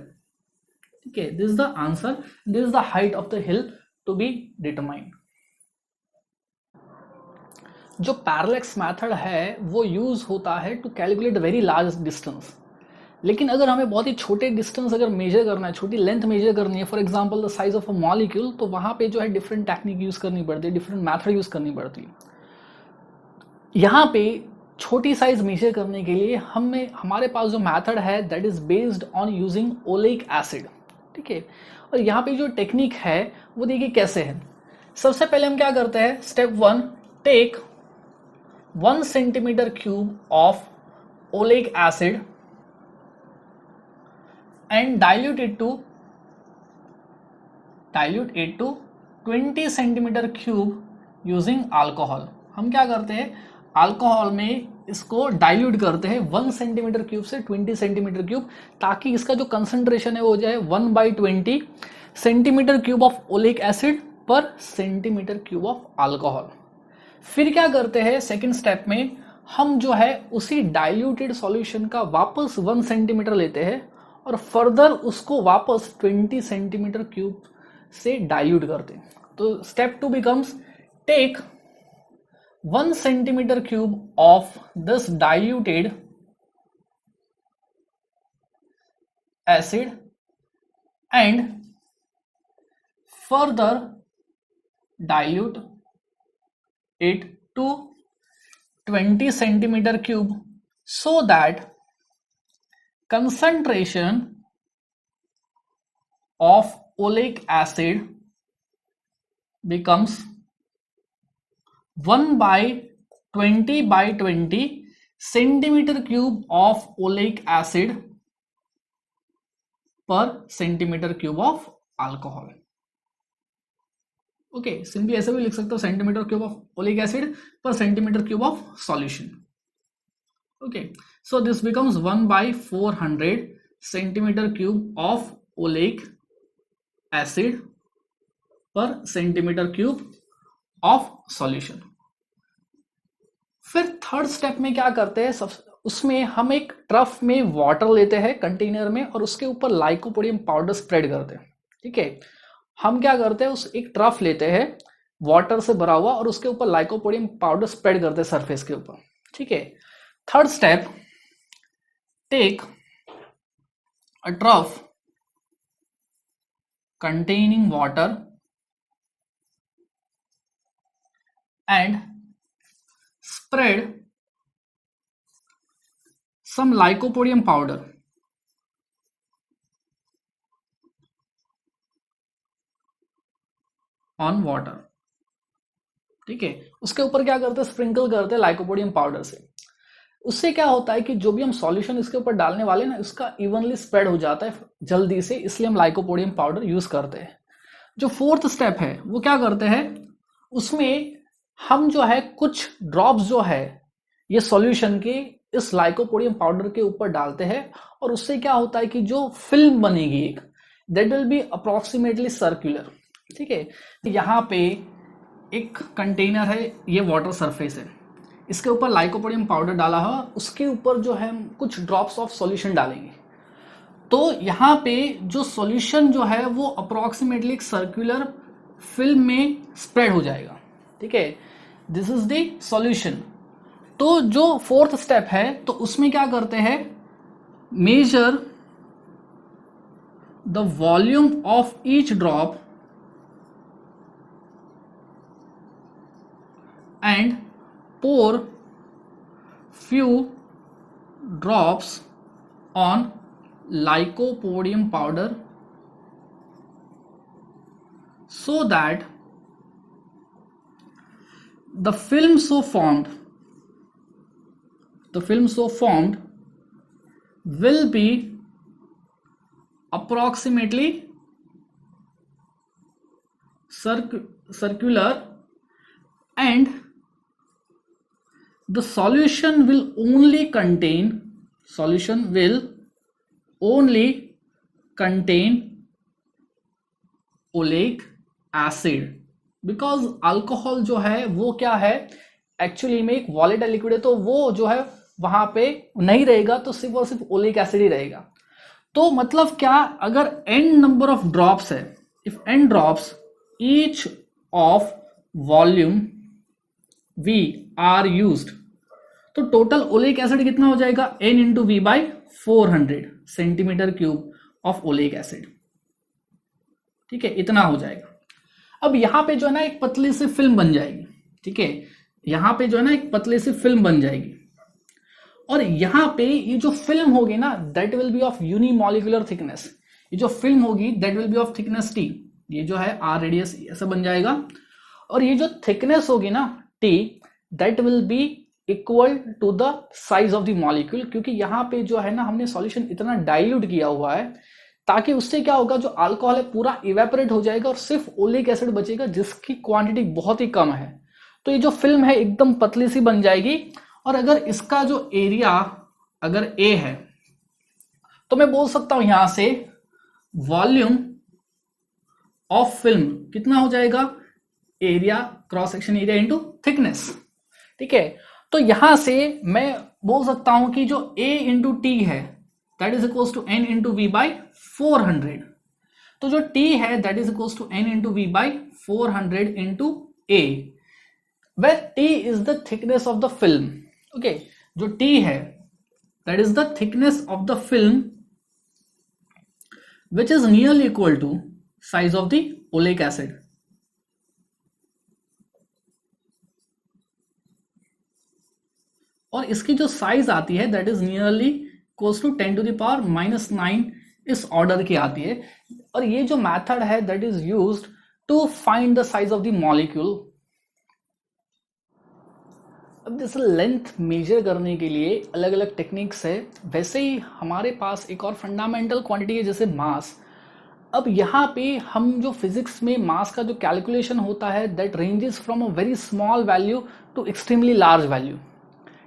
ठीक है, this is the answer, this is the height of the hill to be determined. जो पैरेलल मेथड है वो यूज होता है to calculate very large distance, लेकिन अगर हमें बहुत ही छोटे डिस्टेंस अगर मेजर करना है, छोटी लेंथ मेजर करनी है, for example the size of a molecule, तो वहां पे जो है डिफरेंट टेक्निक यूज करनी पड़ती है, डिफरेंट मेथड यूज करनी पड़ती है। यहाँ पे छोटी साइज मेजर करने के लिए हमारे पास जो मेथड है that is based on using oleic acid. ठीक है, और यहाँ पे जो टेक्निक है वो देखिए कैसे है। सबसे पहले हम क्या करते हैं, step 1, take 1 centimeter cube of oleic acid and dilute it to 20 centimeter cube using alcohol. हम क्या करते हैं, अल्कोहल में इसको डाइल्यूट करते हैं 1 सेंटीमीटर क्यूब से 20 सेंटीमीटर क्यूब, ताकि इसका जो कंसंट्रेशन है वो जाए 1/20 centimetre cube of oleic acid per centimetre cube of alcohol. फिर क्या करते हैं, सेकेंड स्टेप में हम जो है उसी डाइल्यूटेड सॉल्यूशन का वापस 1 सेंटीमीटर लेते हैं और फर्दर उसको वापस 20 सेंटीमीटर क्यूब से डाइल्यूट करते हैं. तो step 2 becomes take 1 centimeter cube of this diluted acid and further dilute it to 20 centimeter cube so that concentration of oleic acid becomes 1/20 centimeter cube of oleic acid per centimeter cube of alcohol. Okay, simply ऐसे भी लिख सकते हो, centimetre cube of oleic acid per centimetre cube of solution. Okay, so this becomes 1/400 centimetre cube of oleic acid per centimetre cube of solution. फिर third step में क्या करते हैं, उसमें हम एक ट्रफ में वाटर लेते हैं कंटेनर में और उसके ऊपर लाइकोपोडियम पाउडर स्प्रेड करते हैं. ठीक है, हम क्या करते हैं, उस एक ट्रफ लेते हैं वाटर से भरा हुआ और उसके ऊपर लाइकोपोडियम पाउडर स्प्रेड करते हैं सरफेस के ऊपर. ठीक है, third step, take a trough containing water and spread some lycopodium powder on water. ठीक है, उसके ऊपर क्या करते हैं, स्प्रिंकल करते हैं लाइकोपोडियम पाउडर से. उससे क्या होता है कि जो भी हम सॉल्यूशन इसके ऊपर डालने वाले ना, इसका इवनली स्प्रेड हो जाता है जल्दी से, इसलिए हम लाइकोपोडियम पाउडर यूज करते हैं. जो फोर्थ स्टेप है वो क्या करते हैं, उसमें हम जो है कुछ ड्रॉप्स जो है ये सॉल्यूशन के इस लाइकोपोडियम पाउडर के ऊपर डालते हैं और उससे क्या होता है कि जो फिल्म बनेगी एक, that will B approximately circular. ठीक है, यहाँ पे एक कंटेनर है, ये वाटर सरफेस है, इसके ऊपर लाइकोपोडियम पाउडर डाला है, उसके ऊपर जो है हम कुछ ड्रॉप्स ऑफ सॉल्यूशन डालेंगे. तो यहाँ पे जो सॉल्यूशन जो है वो अप्रोक्सीमेटली एक सर्कुलर फिल्म में स्प्रेड हो जाएगा. ठीक है, दिस इज द सॉल्यूशन. तो जो फोर्थ स्टेप है, तो उसमें क्या करते हैं, measure the volume of each drop and pour few drops on lycopodium powder so that the film so formed will be approximately circular and the solution will only contain oleic acid, because alcohol जो है वो क्या है, actually में एक volatile liquid है, तो वो जो है वहां पे नहीं रहेगा, तो सिर्फ और सिर्फ ओलिक एसिड ही रहेगा. तो मतलब क्या, अगर n नंबर ऑफ ड्रॉप्स है, if n drops each of volume V are used, तो टोटल ओलिक एसिड कितना हो जाएगा, N into V by 400 centimetre cube of oleic acid. ठीक है, इतना हो जाएगा. अब यहां पे जो है ना एक पतली सी फिल्म बन जाएगी. ठीक है, यहां पे जो है ना एक पतली सी फिल्म बन जाएगी और यहां पे ये जो फिल्म होगी ना, that will B of unimolecular thickness. ये जो फिल्म होगी that will B of thickness T. ये जो है R रेडियस ऐसा बन जाएगा और ये जो थिकनेस होगी ना T, that will be equal to the size of the molecule, क्योंकि यहाँ पे जो है ना हमने सॉल्यूशन इतना डाइल्यूट किया हुआ है ताकि उससे क्या होगा, जो अल्कोहल है पूरा इवेपोरेट हो जाएगा और सिर्फ ओलिक एसिड बचेगा जिसकी क्वांटिटी बहुत ही कम है। तो ये जो फिल्म है एकदम पतली सी बन जाएगी। और अगर इसका जो एरिया अगर ए है तो मैं बोल सकता हूं यहां से वॉल्यूम ऑफ फिल्म कितना हो जाएगा, area cross section area into thickness. ठीक है, तो यहां से मैं बोल सकता हूं कि जो A इंटू टी है that is equal to N into V by 400। तो जो T है that is equal to N into V by 400 into A, where T is the thickness of the film। Okay, जो T है that is the thickness of the film which is nearly equal to size of the oleic acid। और इसकी जो size आती है that is nearly equals to 10 to the power -9 इस order की आती है। और ये जो मेथड है that is used to find the size of the molecule. अब जैसे लेंथ मेजर करने के लिए अलग अलग टेक्निक्स है, वैसे ही हमारे पास एक और फंडामेंटल क्वांटिटी है जैसे मास। अब यहाँ पे हम जो फिजिक्स में मास का जो कैलकुलेशन होता है that ranges from a very small value to extremely large value.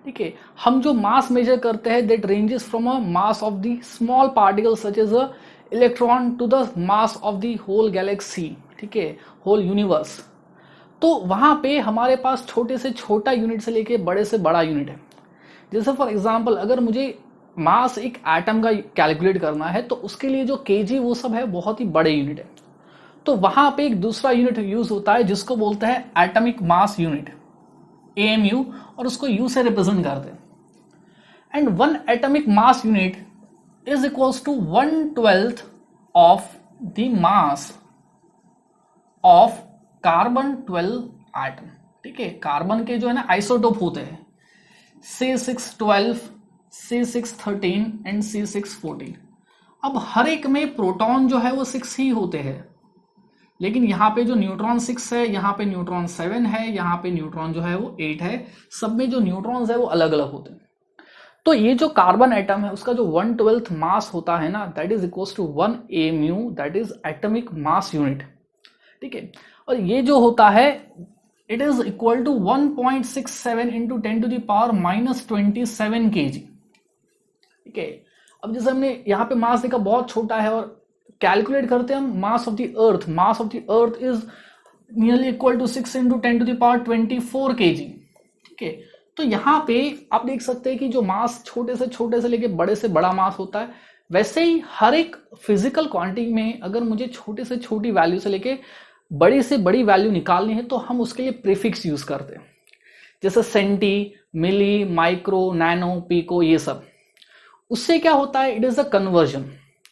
ठीक है, हम जो मास मेजर करते हैं that ranges from a mass of the small particle such as a electron to the mass of the whole galaxy, ठीक है, whole universe. तो वहां पे हमारे पास छोटे से छोटा यूनिट से लेके बड़े से बड़ा यूनिट है। जैसे फॉर एग्जांपल अगर मुझे मास एक एटम का कैलकुलेट करना है तो उसके लिए जो केजी वो सब है बहुत ही बड़े यूनिट है। तो वहां पे एक दूसरा यूनिट यूज होता है जिसको बोलते हैं एटॉमिक मास यूनिट, AMU, और उसको U से रिप्रेजेंट करते हैं। And one atomic mass unit is equals to 1/12 of the mass of carbon 12 atom. ठीक है, कार्बन के जो है ना आइसोटोप होते हैं C612, C613 एंड C614। अब हर एक में प्रोटॉन जो है वो 6 ही होते हैं, लेकिन यहाँ पे जो न्यूट्रॉन 6 है, यहाँ पे न्यूट्रॉन 7 है, यहाँ पे न्यूट्रॉन जो है वो 8 है। सब में जो न्यूट्रॉन्स है वो अलग अलग होते हैं। तो ये जो कार्बन एटम है उसका जो 1/12 मास होता है ना that is equals to 1 AMU, that is atomic mass unit. ठीक है, और ये जो होता है it is equal to 1.67 into 10 to the power -27 kg। ठीक है, अब जैसे हमने यहाँ पे मास देखा बहुत छोटा है और कैलकुलेट करते हैं हम mass of the earth, mass of the earth is nearly equal to 6 into 10 to the power 24 kg। ठीक है, तो यहाँ पे आप देख सकते हैं कि जो मास छोटे से लेके बड़े से बड़ा मास होता है, वैसे ही हर एक फिजिकल क्वांटिटी में अगर मुझे छोटे से छोटी वैल्यू से लेके बड़ी से बड़ी वैल्यू निकालनी है तो हम उसके लिए प्रीफिक्स यूज करते हैं, जैसे सेंटी, मिली, माइक्रो, नैनो, पीको, ये सब। उससे क्या होता है, इट इज अ कन्वर्जन।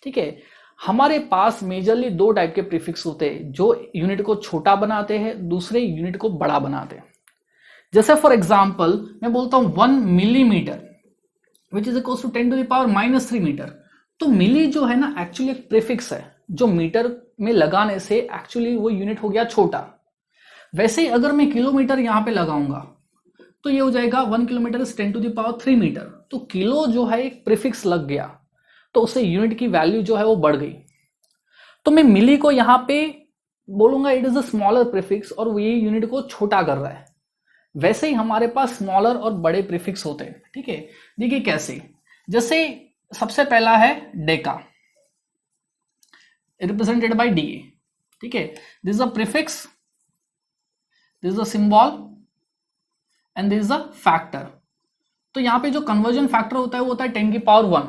ठीक है, हमारे पास मेजरली 2 टाइप के प्रीफिक्स होते हैं जो यूनिट को छोटा बनाते हैं, दूसरे यूनिट को बड़ा बनाते हैं। जैसे फॉर एग्जाम्पल मैं बोलता हूं 1 millimetre which is equal to 10 to the power -3 metre. तो मिली जो है ना एक्चुअली एक प्रीफिक्स है जो मीटर में लगाने से एक्चुअली वो यूनिट हो गया छोटा। वैसे ही अगर मैं किलोमीटर यहां पे लगाऊंगा तो ये हो जाएगा 1 kilometre is 10 to the power 3 metre. तो किलो जो है एक प्रीफिक्स लग गया तो उससे यूनिट की वैल्यू जो है वो बढ़ गई। तो मैं मिली को यहां पे बोलूंगा it is a smaller prefix और वो ये यूनिट को छोटा कर रहा है। वैसे ही हमारे पास स्मॉलर और बड़े प्रीफिक्स होते हैं। ठीक है, देखिए कैसे, जैसे सबसे पहला है डेका रिप्रेजेंटेड बाय DA। ठीक है, this is a prefix, this is a symbol and this is a factor. तो यहां पे जो कन्वर्जन फैक्टर होता है वो होता है 10 की पावर 1।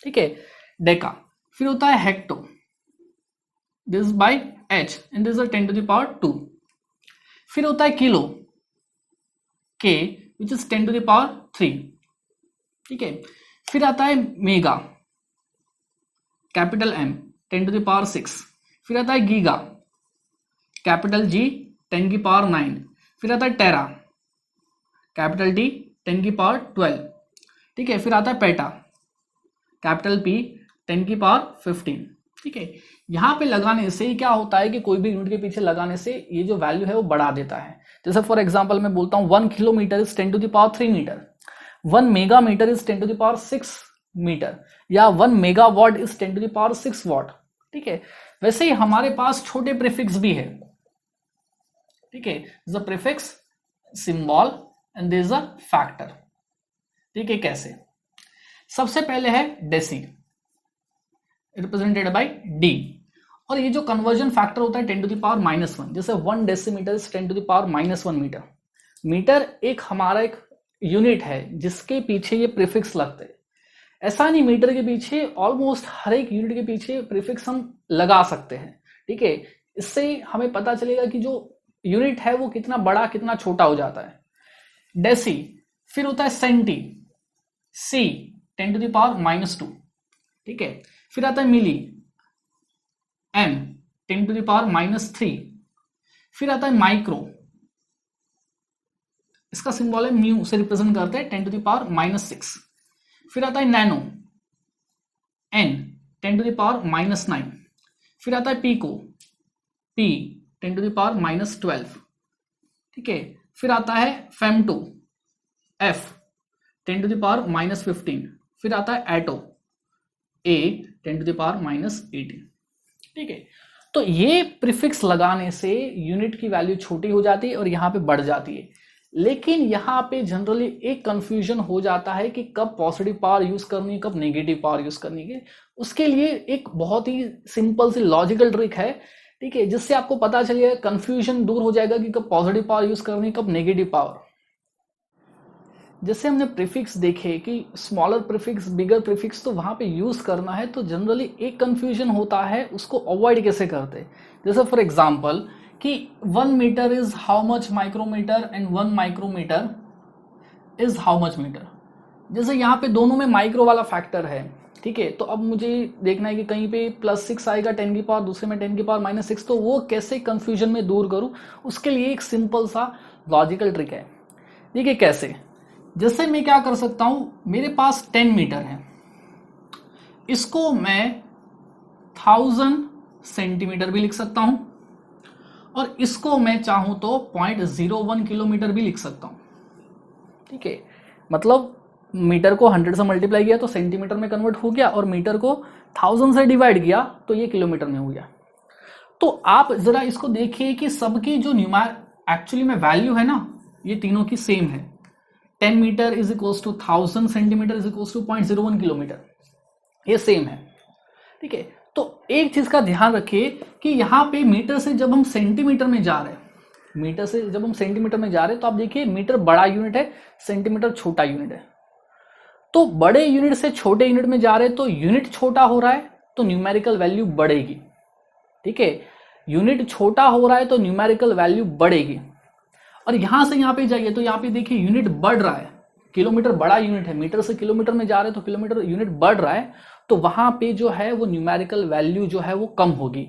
ठीक है, डेका। फिर होता है hecto, this by H and this is 10 to the power 2। फिर होता है kilo, K which is 10 to the power 3। ठीक है, फिर आता है mega, capital M 10 to the power 6। फिर आता है गीगा, कैपिटल G 10 की पावर 9। फिर आता है टेरा, कैपिटल T 10 की पावर 12। ठीक है, फिर आता है पेटा, कैपिटल P 10 की पावर 15। ठीक है, यहां पे लगाने से क्या होता है कि कोई भी यूनिट के पीछे लगाने से ये जो वैल्यू है वो बढ़ा देता है। जैसे फॉर एग्जांपल मैं बोलता हूं 1 kilometre is 10 to the power 3 metre, 1 megametre is 10 to the power 6 metre, या 1 megawatt is 10 to the power 6 watt. ठीक है, वैसे ही हमारे पास छोटे प्रीफिक्स भी है। ठीक है, the prefix symbol and there is a factor. ठीक है, कैसे? सबसे पहले है डेसी, रिप्रेजेंटेड बाय डी, और ये जो कन्वर्जन फैक्टर होता है 10 टू द पावर -1, जैसे 1 decimetre is 10 to the power -1 metre. Metre एक हमारा एक यूनिट है जिसके पीछे ये प्रीफिक्स लगते हैं। ऐसा नहीं, मीटर के पीछे ऑलमोस्ट हर एक यूनिट के पीछे प्रीफिक्स हम लगा सकते हैं। ठीक है, इससे हमें पता चलेगा कि जो यूनिट है वो कितना बड़ा कितना छोटा हो जाता है। डेसी, फिर होता है centi, C 10 to the power -2। ठीक है, फिर आता है milli, M 10 to the power -3। फिर आता है माइक्रो, इसका सिंबल है म्यू से रिप्रेजेंट करते हैं 10 टू द पावर -6। फिर आता है nano, N 10 to the power -9। फिर आता है pico, P 10 to the power -12। ठीक है, फिर आता है femto, F 10 to the power -15। फिर आता है atto, A 10 to the power -18। ठीक है, तो ये प्रीफिक्स लगाने से यूनिट की वैल्यू छोटी हो जाती है और यहां पे बढ़ जाती है। लेकिन यहां पे जनरली एक कंफ्यूजन हो जाता है कि कब पॉजिटिव पावर यूज करनी है, कब नेगेटिव पावर यूज करनी है। उसके लिए एक बहुत ही सिंपल सी लॉजिकल ट्रिक है। ठीक है, जिससे आपको पता चलेगा, कंफ्यूजन दूर हो जाएगा कि कब पॉजिटिव पावर यूज करनी है, कब नेगेटिव पावर। जैसे हमने प्रीफिक्स देखे कि स्मॉलर प्रीफिक्स, बिगर प्रीफिक्स, तो वहां पे यूज करना है, तो जनरली एक कंफ्यूजन होता है, उसको अवॉइड कैसे करते हैं। जैसे फॉर एग्जांपल कि 1 metre is how much micrometre and 1 micrometre is how much metre. जैसे यहाँ पे दोनों में माइक्रो वाला फैक्टर है। ठीक है, तो अब मुझे देखना है कि कहीं पे +6 आएगा 10 की पावर, दूसरे में 10 की पावर -6, तो वो कैसे कंफ्यूजन में दूर करूं, उसके लिए एक सिंपल सा लॉजिकल ट्रिक है। ठीक है, कैसे? जैसे मैं क्या कर सकता हूं, मेरे पास 10 मीटर है, इसको मैं 1000 सेंटीमीटर भी लिख सकता हूं, और इसको मैं चाहूं तो 0.01 किलोमीटर भी लिख सकता हूं। ठीक है, मतलब मीटर को 100 से मल्टीप्लाई किया तो सेंटीमीटर में कन्वर्ट हो गया, और मीटर को 1000 से डिवाइड किया तो ये किलोमीटर में हो गया। तो आप जरा इसको देखिए कि सबकी जो एक्चुअली में वैल्यू है ना, ये तीनों की सेम है। 10 metre is equals to 1000 centimetre is equals to 0.01 kilometre, ये सेम है। ठीक है, तो एक चीज का ध्यान रखिए कि यहां पे मीटर से जब हम सेंटीमीटर में जा रहे हैं, मीटर से जब हम सेंटीमीटर में जा रहे हैं, तो आप देखिए मीटर बड़ा यूनिट है, सेंटीमीटर छोटा यूनिट है। तो बड़े यूनिट से छोटे यूनिट में जा रहे हैं, तो यूनिट छोटा हो रहा है तो न्यूमेरिकल वैल्यू बढ़ेगी। ठीक है, यूनिट छोटा हो रहा है तो न्यूमेरिकल वैल्यू बढ़ेगी। और यहां से यहां पे जाइए तो यहां पे देखिए यूनिट बढ़ रहा है, किलोमीटर बड़ा यूनिट है, मीटर से किलोमीटर में जा रहे हैं तो किलोमीटर यूनिट बढ़ रहा है, तो वहां पे जो है वो न्यूमेरिकल वैल्यू जो है वो कम होगी।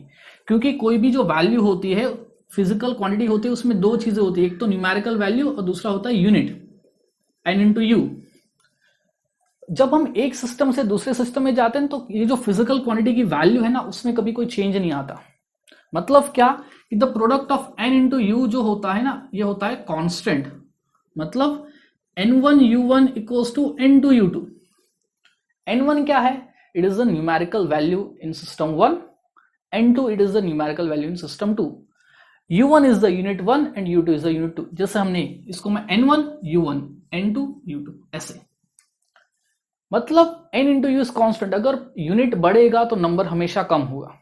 क्योंकि कोई भी जो वैल्यू होती है, फिजिकल क्वांटिटी होती है, उसमें दो चीजें होती है, एक तो न्यूमेरिकल वैल्यू और दूसरा होता है यूनिट, n इंटू यू। जब हम एक सिस्टम से दूसरे सिस्टम में जाते हैं तो ये जो फिजिकल क्वांटिटी की वैल्यू है ना, उसमें कभी कोई चेंज नहीं आता। मतलब क्या कि the product of n into you जो होता है ना, ये होता है कांस्टेंट। मतलब n1 u1 equals to n2 u2। n1 क्या है? It is the numerical value in system 1, n2 it is the numerical value in system 2। u1 is the unit 1 and u2 is the unit 2। जैसे हमने इसको मैं n1 u1 n2 u2 ऐसे, मतलब n into you is constant. अगर unit बढ़ेगा तो number हमेशा कम होगा।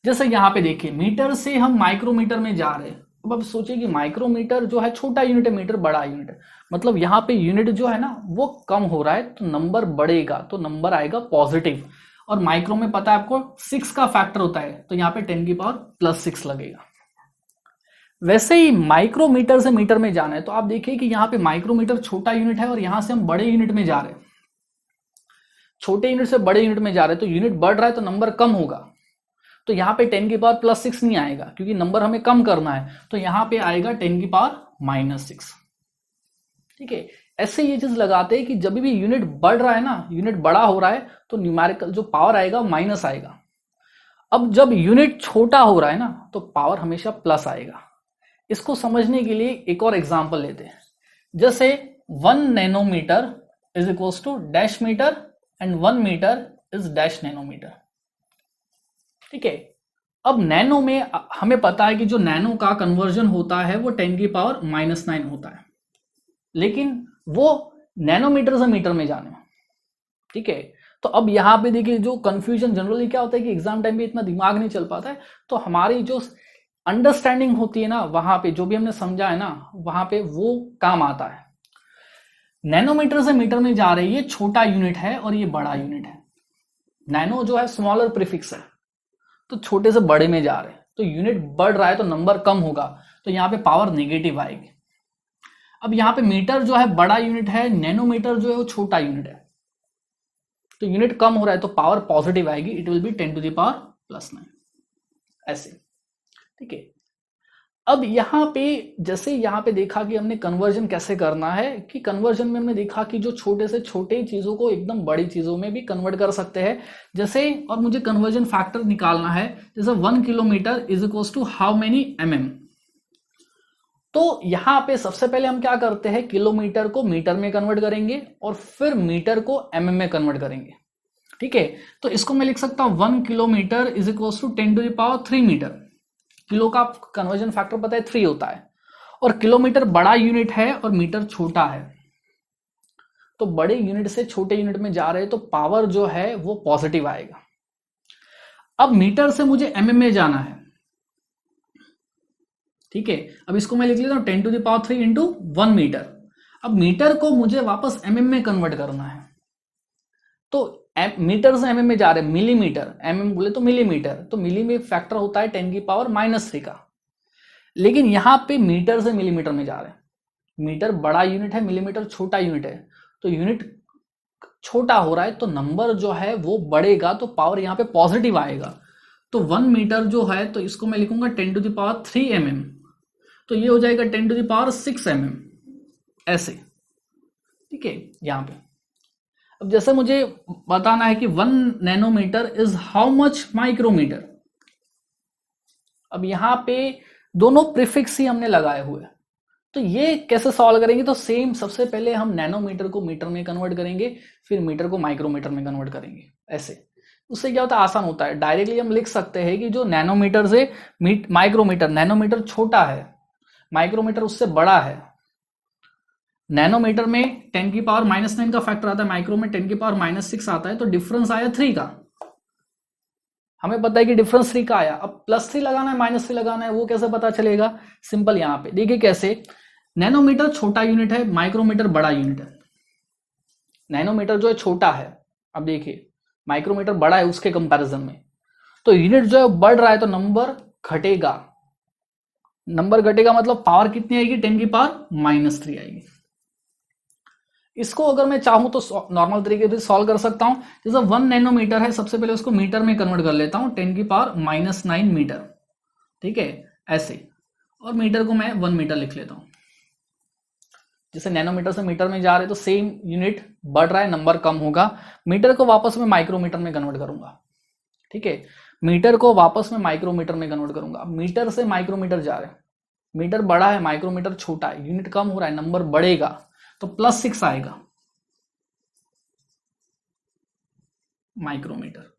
जैसे यहां पे देखिए मीटर से हम माइक्रोमीटर में जा रहे हैं। अब सोचिए कि माइक्रोमीटर जो है छोटा यूनिट है, मीटर बड़ा यूनिट है, मतलब यहाँ पे यूनिट जो है ना वो कम हो रहा है, तो नंबर बढ़ेगा, तो नंबर आएगा पॉजिटिव। और माइक्रो में पता है आपको 6 का फैक्टर होता है, तो यहाँ पे 10 की पावर +6 लगेगा। वैसे ही माइक्रोमीटर से मीटर में जाना है, तो आप देखिए कि यहाँ पे माइक्रोमीटर छोटा यूनिट है और यहां से हम बड़े यूनिट में जा रहे हैं। छोटे यूनिट से बड़े यूनिट में जा रहे हैं, तो यूनिट बढ़ रहा है तो नंबर कम होगा। तो यहाँ पे 10 की पावर +6 नहीं आएगा, क्योंकि नंबर हमें कम करना है, तो यहाँ पे आएगा 10 की पावर -6। ठीक है, ऐसे ये चीज लगाते हैं कि जब भी यूनिट बढ़ रहा है ना, यूनिट बड़ा हो रहा है, तो न्यूमेरिकल जो पावर आएगा माइनस आएगा। अब जब यूनिट छोटा हो रहा है ना, तो पावर हमेशा प्लस आएगा। इसको समझने के लिए एक और एग्जांपल लेते हैं। जैसे 1 nanometre is equals to dash metre and 1 metre is dash nanometre. ठीक है, अब नैनो में हमें पता है कि जो नैनो का कन्वर्जन होता है वो 10 की पावर -9 होता है, लेकिन वो नैनोमीटर से मीटर में जाने। ठीक है, तो अब यहां पे देखिए जो कंफ्यूजन जनरली क्या होता है कि एग्जाम टाइम पे इतना दिमाग नहीं चल पाता है, तो हमारी जो अंडरस्टैंडिंग होती है ना, वहां पे जो भी हमने समझा है ना, वहां पे वो काम आता है। नैनोमीटर से मीटर में जा रही है, छोटा यूनिट है और ये बड़ा यूनिट है। नैनो जो है स्मॉलर प्रीफिक्स है, तो छोटे से बड़े में जा रहे हैं, तो यूनिट बढ़ रहा है तो नंबर कम होगा, तो यहाँ पे पावर नेगेटिव आएगी। अब यहाँ पे मीटर जो है बड़ा यूनिट है, नैनोमीटर जो है वो छोटा यूनिट है, तो यूनिट कम हो रहा है तो पावर पॉजिटिव आएगी, it will be 10 to the power +9 ऐसे। ठीक है, अब यहाँ पे जैसे यहाँ पे देखा कि हमने कन्वर्जन कैसे करना है, कि कन्वर्जन में हमने देखा कि जो छोटे से छोटे चीजों को एकदम बड़ी चीजों में भी कन्वर्ट कर सकते हैं। जैसे और मुझे कन्वर्जन फैक्टर निकालना है, जैसे 1 kilometre is equals to how many mm। तो यहाँ पे सबसे पहले हम क्या करते हैं, किलोमीटर को मीटर में कन्वर्ट करेंगे और फिर मीटर को mm में कन्वर्ट करेंगे। ठीक है, तो इसको मैं लिख सकता हूं 1 kilometre is equals to 10 to the power 3 metre. Kilo का कन्वर्जन फैक्टर पता है 3 होता है, और किलोमीटर बड़ा यूनिट है और मीटर छोटा है, तो बड़े यूनिट से छोटे यूनिट में जा रहे हैं तो पावर जो है वो पॉजिटिव आएगा। अब मीटर से मुझे mm में जाना है। ठीक है, अब इसको मैं लिख लेता हूं 10 to the power 3 into 1 metre. अब मीटर को मुझे वापस mm में कन्वर्ट करना है, तो मीटर से mm में जा रहे हैं, मिलीमीटर, mm बोले तो मिलीमीटर, तो मिली में फैक्टर होता है 10 की पावर -3 का, लेकिन यहां पे मीटर से मिलीमीटर में जा रहे हैं। मीटर बड़ा यूनिट है, मिलीमीटर छोटा यूनिट है, तो यूनिट छोटा हो रहा है तो नंबर जो है वो बढ़ेगा, तो पावर यहाँ पे पॉजिटिव आएगा। तो 1 मीटर जो है तो इसको मैं लिखूंगा 10 to the power 3 mm, तो ये हो जाएगा 10 to the power 6 mm ऐसे। ठीक है, यहां पे अब जैसे मुझे बताना है कि 1 nanometre is how much micrometre. अब यहां पे दोनों प्रीफिक्स ही हमने लगाए हुए, तो ये कैसे सॉल्व करेंगे, तो सेम सबसे पहले हम नैनोमीटर को मीटर में कन्वर्ट करेंगे, फिर मीटर को माइक्रोमीटर में कन्वर्ट करेंगे ऐसे। उससे क्या होता है, आसान होता है। डायरेक्टली हम लिख सकते हैं कि जो नैनोमीटर से माइक्रोमीटर, नैनोमीटर छोटा है, माइक्रोमीटर उससे बड़ा है। नैनोमीटर में 10 की पावर -9 का फैक्टर आता है, माइक्रो में 10 की पावर -6 आता है, तो डिफरेंस आया 3 का। हमें पता है कि डिफरेंस 3 का आया, अब +3 लगाना है -3 लगाना है, वो कैसे पता चलेगा, सिंपल यहां पे देखिए कैसे। नैनोमीटर छोटा यूनिट है, माइक्रोमीटर बड़ा यूनिट है। नैनोमीटर जो है छोटा है, अब देखिए माइक्रोमीटर बड़ा है उसके कंपैरिजन में, तो यूनिट जो है बढ़ रहा है तो नंबर घटेगा। नंबर घटेगा मतलब पावर कितनी आएगी, 10 की पावर -3 आएगी। इसको अगर मैं चाहूं तो नॉर्मल तरीके से सॉल्व कर सकता हूं। जैसे 1 नैनोमीटर है, सबसे पहले उसको मीटर में कन्वर्ट कर लेता हूं, 10 की पावर -9 मीटर। ठीक है, ऐसे, और मीटर को मैं 1 मीटर लिख लेता हूं। जैसे नैनोमीटर से मीटर में जा रहे तो सेम यूनिट बढ़ रहा है, नंबर कम होगा। मीटर को वापस में माइक्रोमीटर में कन्वर्ट करूंगा। ठीक है, मीटर को वापस में माइक्रोमीटर में कन्वर्ट करूंगा। मीटर से माइक्रोमीटर जा रहे हैं, मीटर बड़ा है, माइक्रोमीटर छोटा है, यूनिट कम हो रहा है, नंबर बढ़ेगा, तो +6 आएगा माइक्रोमीटर।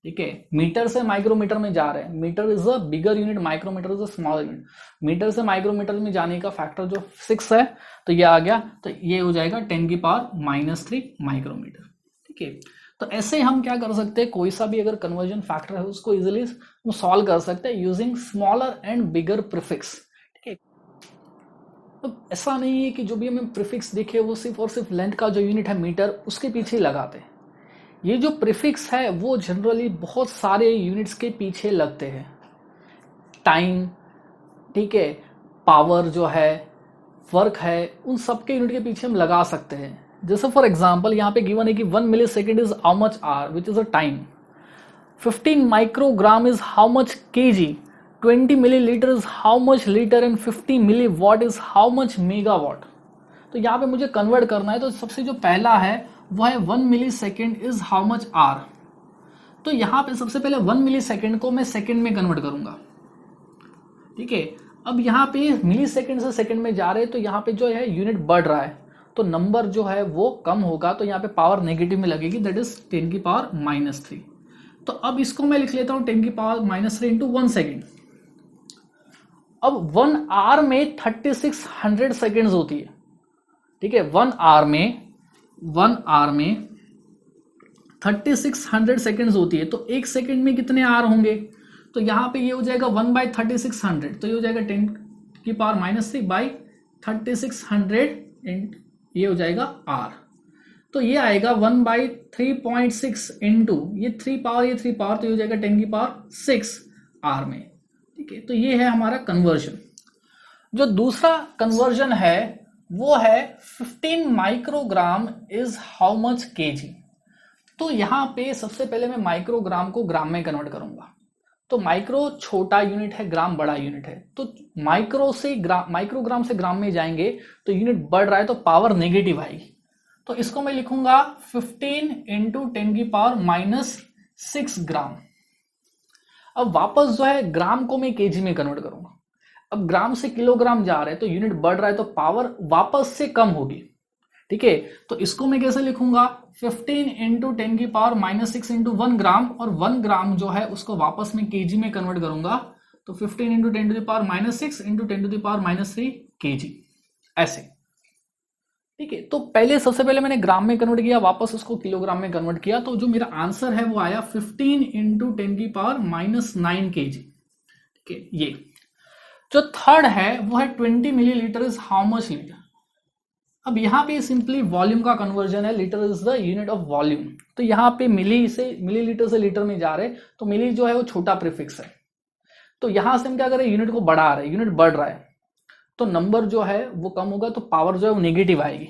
ठीक है, मीटर से माइक्रोमीटर में जा रहे हैं, metre is a bigger unit, micrometre is a small unit. Metre से माइक्रोमीटर में जाने का फैक्टर जो 6 है, तो ये आ गया, तो ये हो जाएगा 10 की पावर -3 माइक्रोमीटर। ठीक है, तो ऐसे हम क्या कर सकते हैं, कोई सा भी अगर कन्वर्जन फैक्टर है उसको इजिली हम सॉल्व कर सकते हैं using smaller and bigger prefix. ठीक है, तो ऐसा नहीं है कि जो भी हमें प्रीफिक्स दिखे वो सिर्फ और सिर्फ लेंथ का जो यूनिट है मीटर उसके पीछे लगाते हैं। ये जो प्रीफिक्स है वो जनरली बहुत सारे यूनिट्स के पीछे लगते हैं। टाइम, ठीक है, पावर जो है, वर्क है, उन सब के यूनिट के पीछे हम लगा सकते हैं। जैसे फॉर एग्जांपल यहाँ पे गिवन है कि 1 millisecond is how much hour which is a time, 15 microgram is how much kg, 20 millilitre is how much litre and 50 milliwatt is how much megawatt. तो यहाँ पे मुझे कन्वर्ट करना है, तो सबसे जो पहला है वो है 1 millisecond is how much hour. तो यहाँ पे सबसे पहले 1 मिलीसेकंड को मैं सेकंड में कन्वर्ट करूंगा। ठीक है, अब यहाँ पे मिली सेकेंड से सेकेंड में जा रहे हैं, तो यहाँ पे जो है यूनिट बढ़ रहा है, तो नंबर जो है वो कम होगा, तो यहाँ पे पावर नेगेटिव में लगेगी, दैट इज 10 की पावर -3। तो अब इसको मैं लिख लेता हूँ 10 की पावर -3 इंटू 1 सेकेंड। अब 1 आवर में 3600 सेकेंड्स होती है, ठीक है। 1 आवर में 3600 सेकेंड्स होती है, तो एक सेकेंड में कितने आवर होंगे? तो यहाँ पे ये हो जाएगा 1/3600, तो ये हो जाएगा 10 की पावर -3 बाई 3600, ये हो जाएगा आर। तो ये आएगा 1/3.6 इंटू ये 3 पावर, तो ये हो जाएगा 10 की पावर 6 आर में, ठीक है। तो ये है हमारा कन्वर्जन। जो दूसरा कन्वर्जन है वो है 15 microgram is how much KG. तो यहाँ पे सबसे पहले मैं माइक्रोग्राम को ग्राम में कन्वर्ट करूंगा। तो माइक्रो छोटा यूनिट है, ग्राम बड़ा यूनिट है, तो माइक्रोग्राम से ग्राम में जाएंगे तो यूनिट बढ़ रहा है, तो पावर नेगेटिव आएगी। तो इसको मैं लिखूंगा 15 इंटू 10 की पावर -6 ग्राम। अब वापस जो है ग्राम को मैं केजी में कन्वर्ट करूंगा। अब ग्राम से किलोग्राम जा रहे हैं, तो यूनिट बढ़ रहा है, तो पावर वापस से कम होगी, ठीक है। तो इसको मैं कैसे लिखूंगा? 15 इंटू 10 की पावर -6 इंटू 1 ग्राम, और 1 ग्राम जो है उसको वापस में केजी में कन्वर्ट करूंगा, तो 15 into 10 to the power -6 into 10 to the power -3 KG, ऐसे, ठीक है। तो पहले सबसे पहले मैंने ग्राम में कन्वर्ट किया, वापस उसको किलोग्राम में कन्वर्ट किया, तो जो मेरा आंसर है वो आया 15 इंटू 10 की पावर -9 केजी, ठीक है। ये जो थर्ड है वो है 20 millilitre is how much litre. अब यहाँ पे सिंपली वॉल्यूम का कन्वर्जन है, litre is the unit of volume. तो यहाँ पे मिलीलीटर से लीटर में जा रहे, तो मिली जो है वो छोटा प्रीफिक्स है, तो यहां से हम क्या करें, यूनिट को बढ़ा रहे, यूनिट बढ़ रहा है, तो नंबर जो है वो कम होगा, तो पावर जो है वो नेगेटिव आएगी।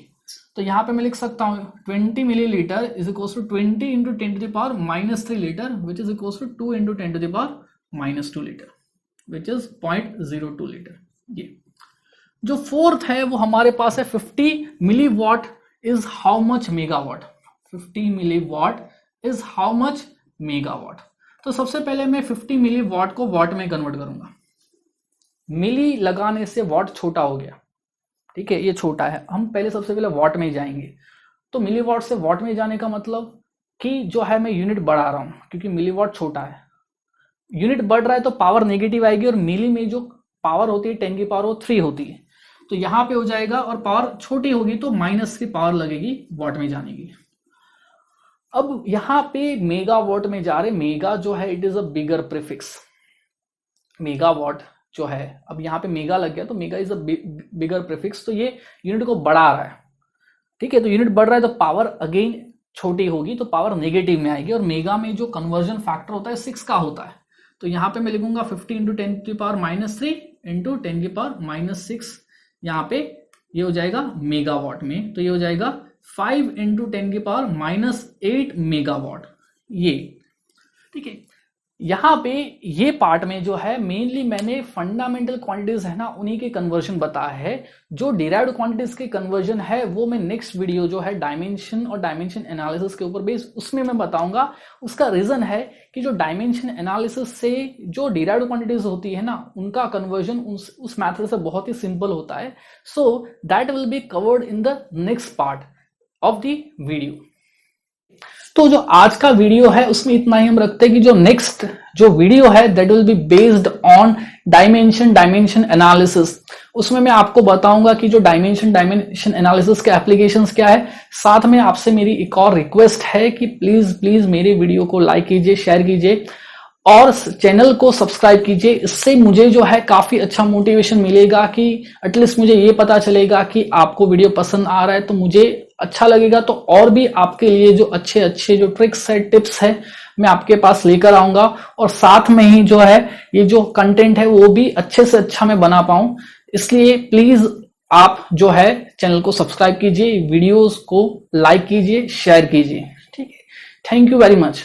तो यहाँ पे मैं लिख सकता हूँ 20 millilitre is equals to 20 into 10 to the power -3 litre, which is equals to 2 into 10 to the power -2 litre, which is 0.02 litre. ये जो फोर्थ है वो हमारे पास है 50 milliwatt is how much megawatt. 50 milliwatt is how much megawatt. तो सबसे पहले मैं 50 मिलीवॉट को वॉट में कन्वर्ट करूंगा। मिली लगाने से वॉट छोटा हो गया, ठीक है, ये छोटा है। हम पहले सबसे पहले वॉट में जाएंगे, तो मिलीवॉट से वॉट में जाने का मतलब कि जो है मैं यूनिट बढ़ा रहा हूं, क्योंकि मिलीवॉट छोटा है, यूनिट बढ़ रहा है तो पावर नेगेटिव आएगी, और मिली में जो पावर होती है 10 की पावर वो 3 होती है, तो यहां पे हो जाएगा, और पावर छोटी होगी तो माइनस की पावर लगेगी वॉट में जाने की। अब यहां पे मेगावाट में जा रहे, मेगा जो है it is a bigger prefix, megawatt जो है, अब यहाँ पे मेगा लग गया तो mega is a bigger prefix, तो ये यूनिट को बढ़ा रहा है, ठीक है। तो यूनिट बढ़ रहा है तो पावर अगेन छोटी होगी, तो पावर नेगेटिव में आएगी, और मेगा में जो कन्वर्जन फैक्टर होता है 6 का होता है, तो यहाँ पे मैं लिखूंगा 50 इंटू 10 की पावर -3 इंटू 10 की पावर -6, यहाँ पे ये हो जाएगा मेगावाट में, तो ये हो जाएगा 5 इंटू 10 की पावर -8 मेगावाट, ये, ठीक है। यहाँ पे ये पार्ट में जो है मेनली मैंने फंडामेंटल क्वांटिटीज है ना उन्हीं के कन्वर्जन बताया है। जो डिराइव्ड क्वांटिटीज के कन्वर्जन है वो मैं नेक्स्ट वीडियो जो है डायमेंशन और डायमेंशन एनालिसिस के ऊपर बेस्ड उसमें मैं बताऊंगा। उसका रीजन है कि जो डायमेंशन एनालिसिस से जो डिराइव्ड क्वांटिटीज होती है ना उनका कन्वर्जन उस मैथड से बहुत ही सिंपल होता है। So that will be covered in the next part of the video. तो जो आज का वीडियो है उसमें इतना ही हम रखते हैं कि जो नेक्स्ट जो वीडियो है that will be based on dimension analysis. उसमें मैं आपको बताऊंगा कि जो डायमेंशन एनालिसिस के एप्लीकेशंस क्या है। साथ में आपसे मेरी एक और रिक्वेस्ट है कि प्लीज मेरे वीडियो को लाइक कीजिए, शेयर कीजिए और चैनल को सब्सक्राइब कीजिए। इससे मुझे जो है काफी अच्छा मोटिवेशन मिलेगा कि एटलीस्ट मुझे ये पता चलेगा कि आपको वीडियो पसंद आ रहा है, तो मुझे अच्छा लगेगा। तो और भी आपके लिए जो अच्छे जो ट्रिक्स है, टिप्स है, मैं आपके पास लेकर आऊंगा और साथ में ही जो है ये जो कंटेंट है वो भी अच्छे से अच्छा मैं बना पाऊं। इसलिए प्लीज आप जो है चैनल को सब्सक्राइब कीजिए, वीडियोस को लाइक कीजिए, शेयर कीजिए। ठीक है, थैंक यू वेरी मच।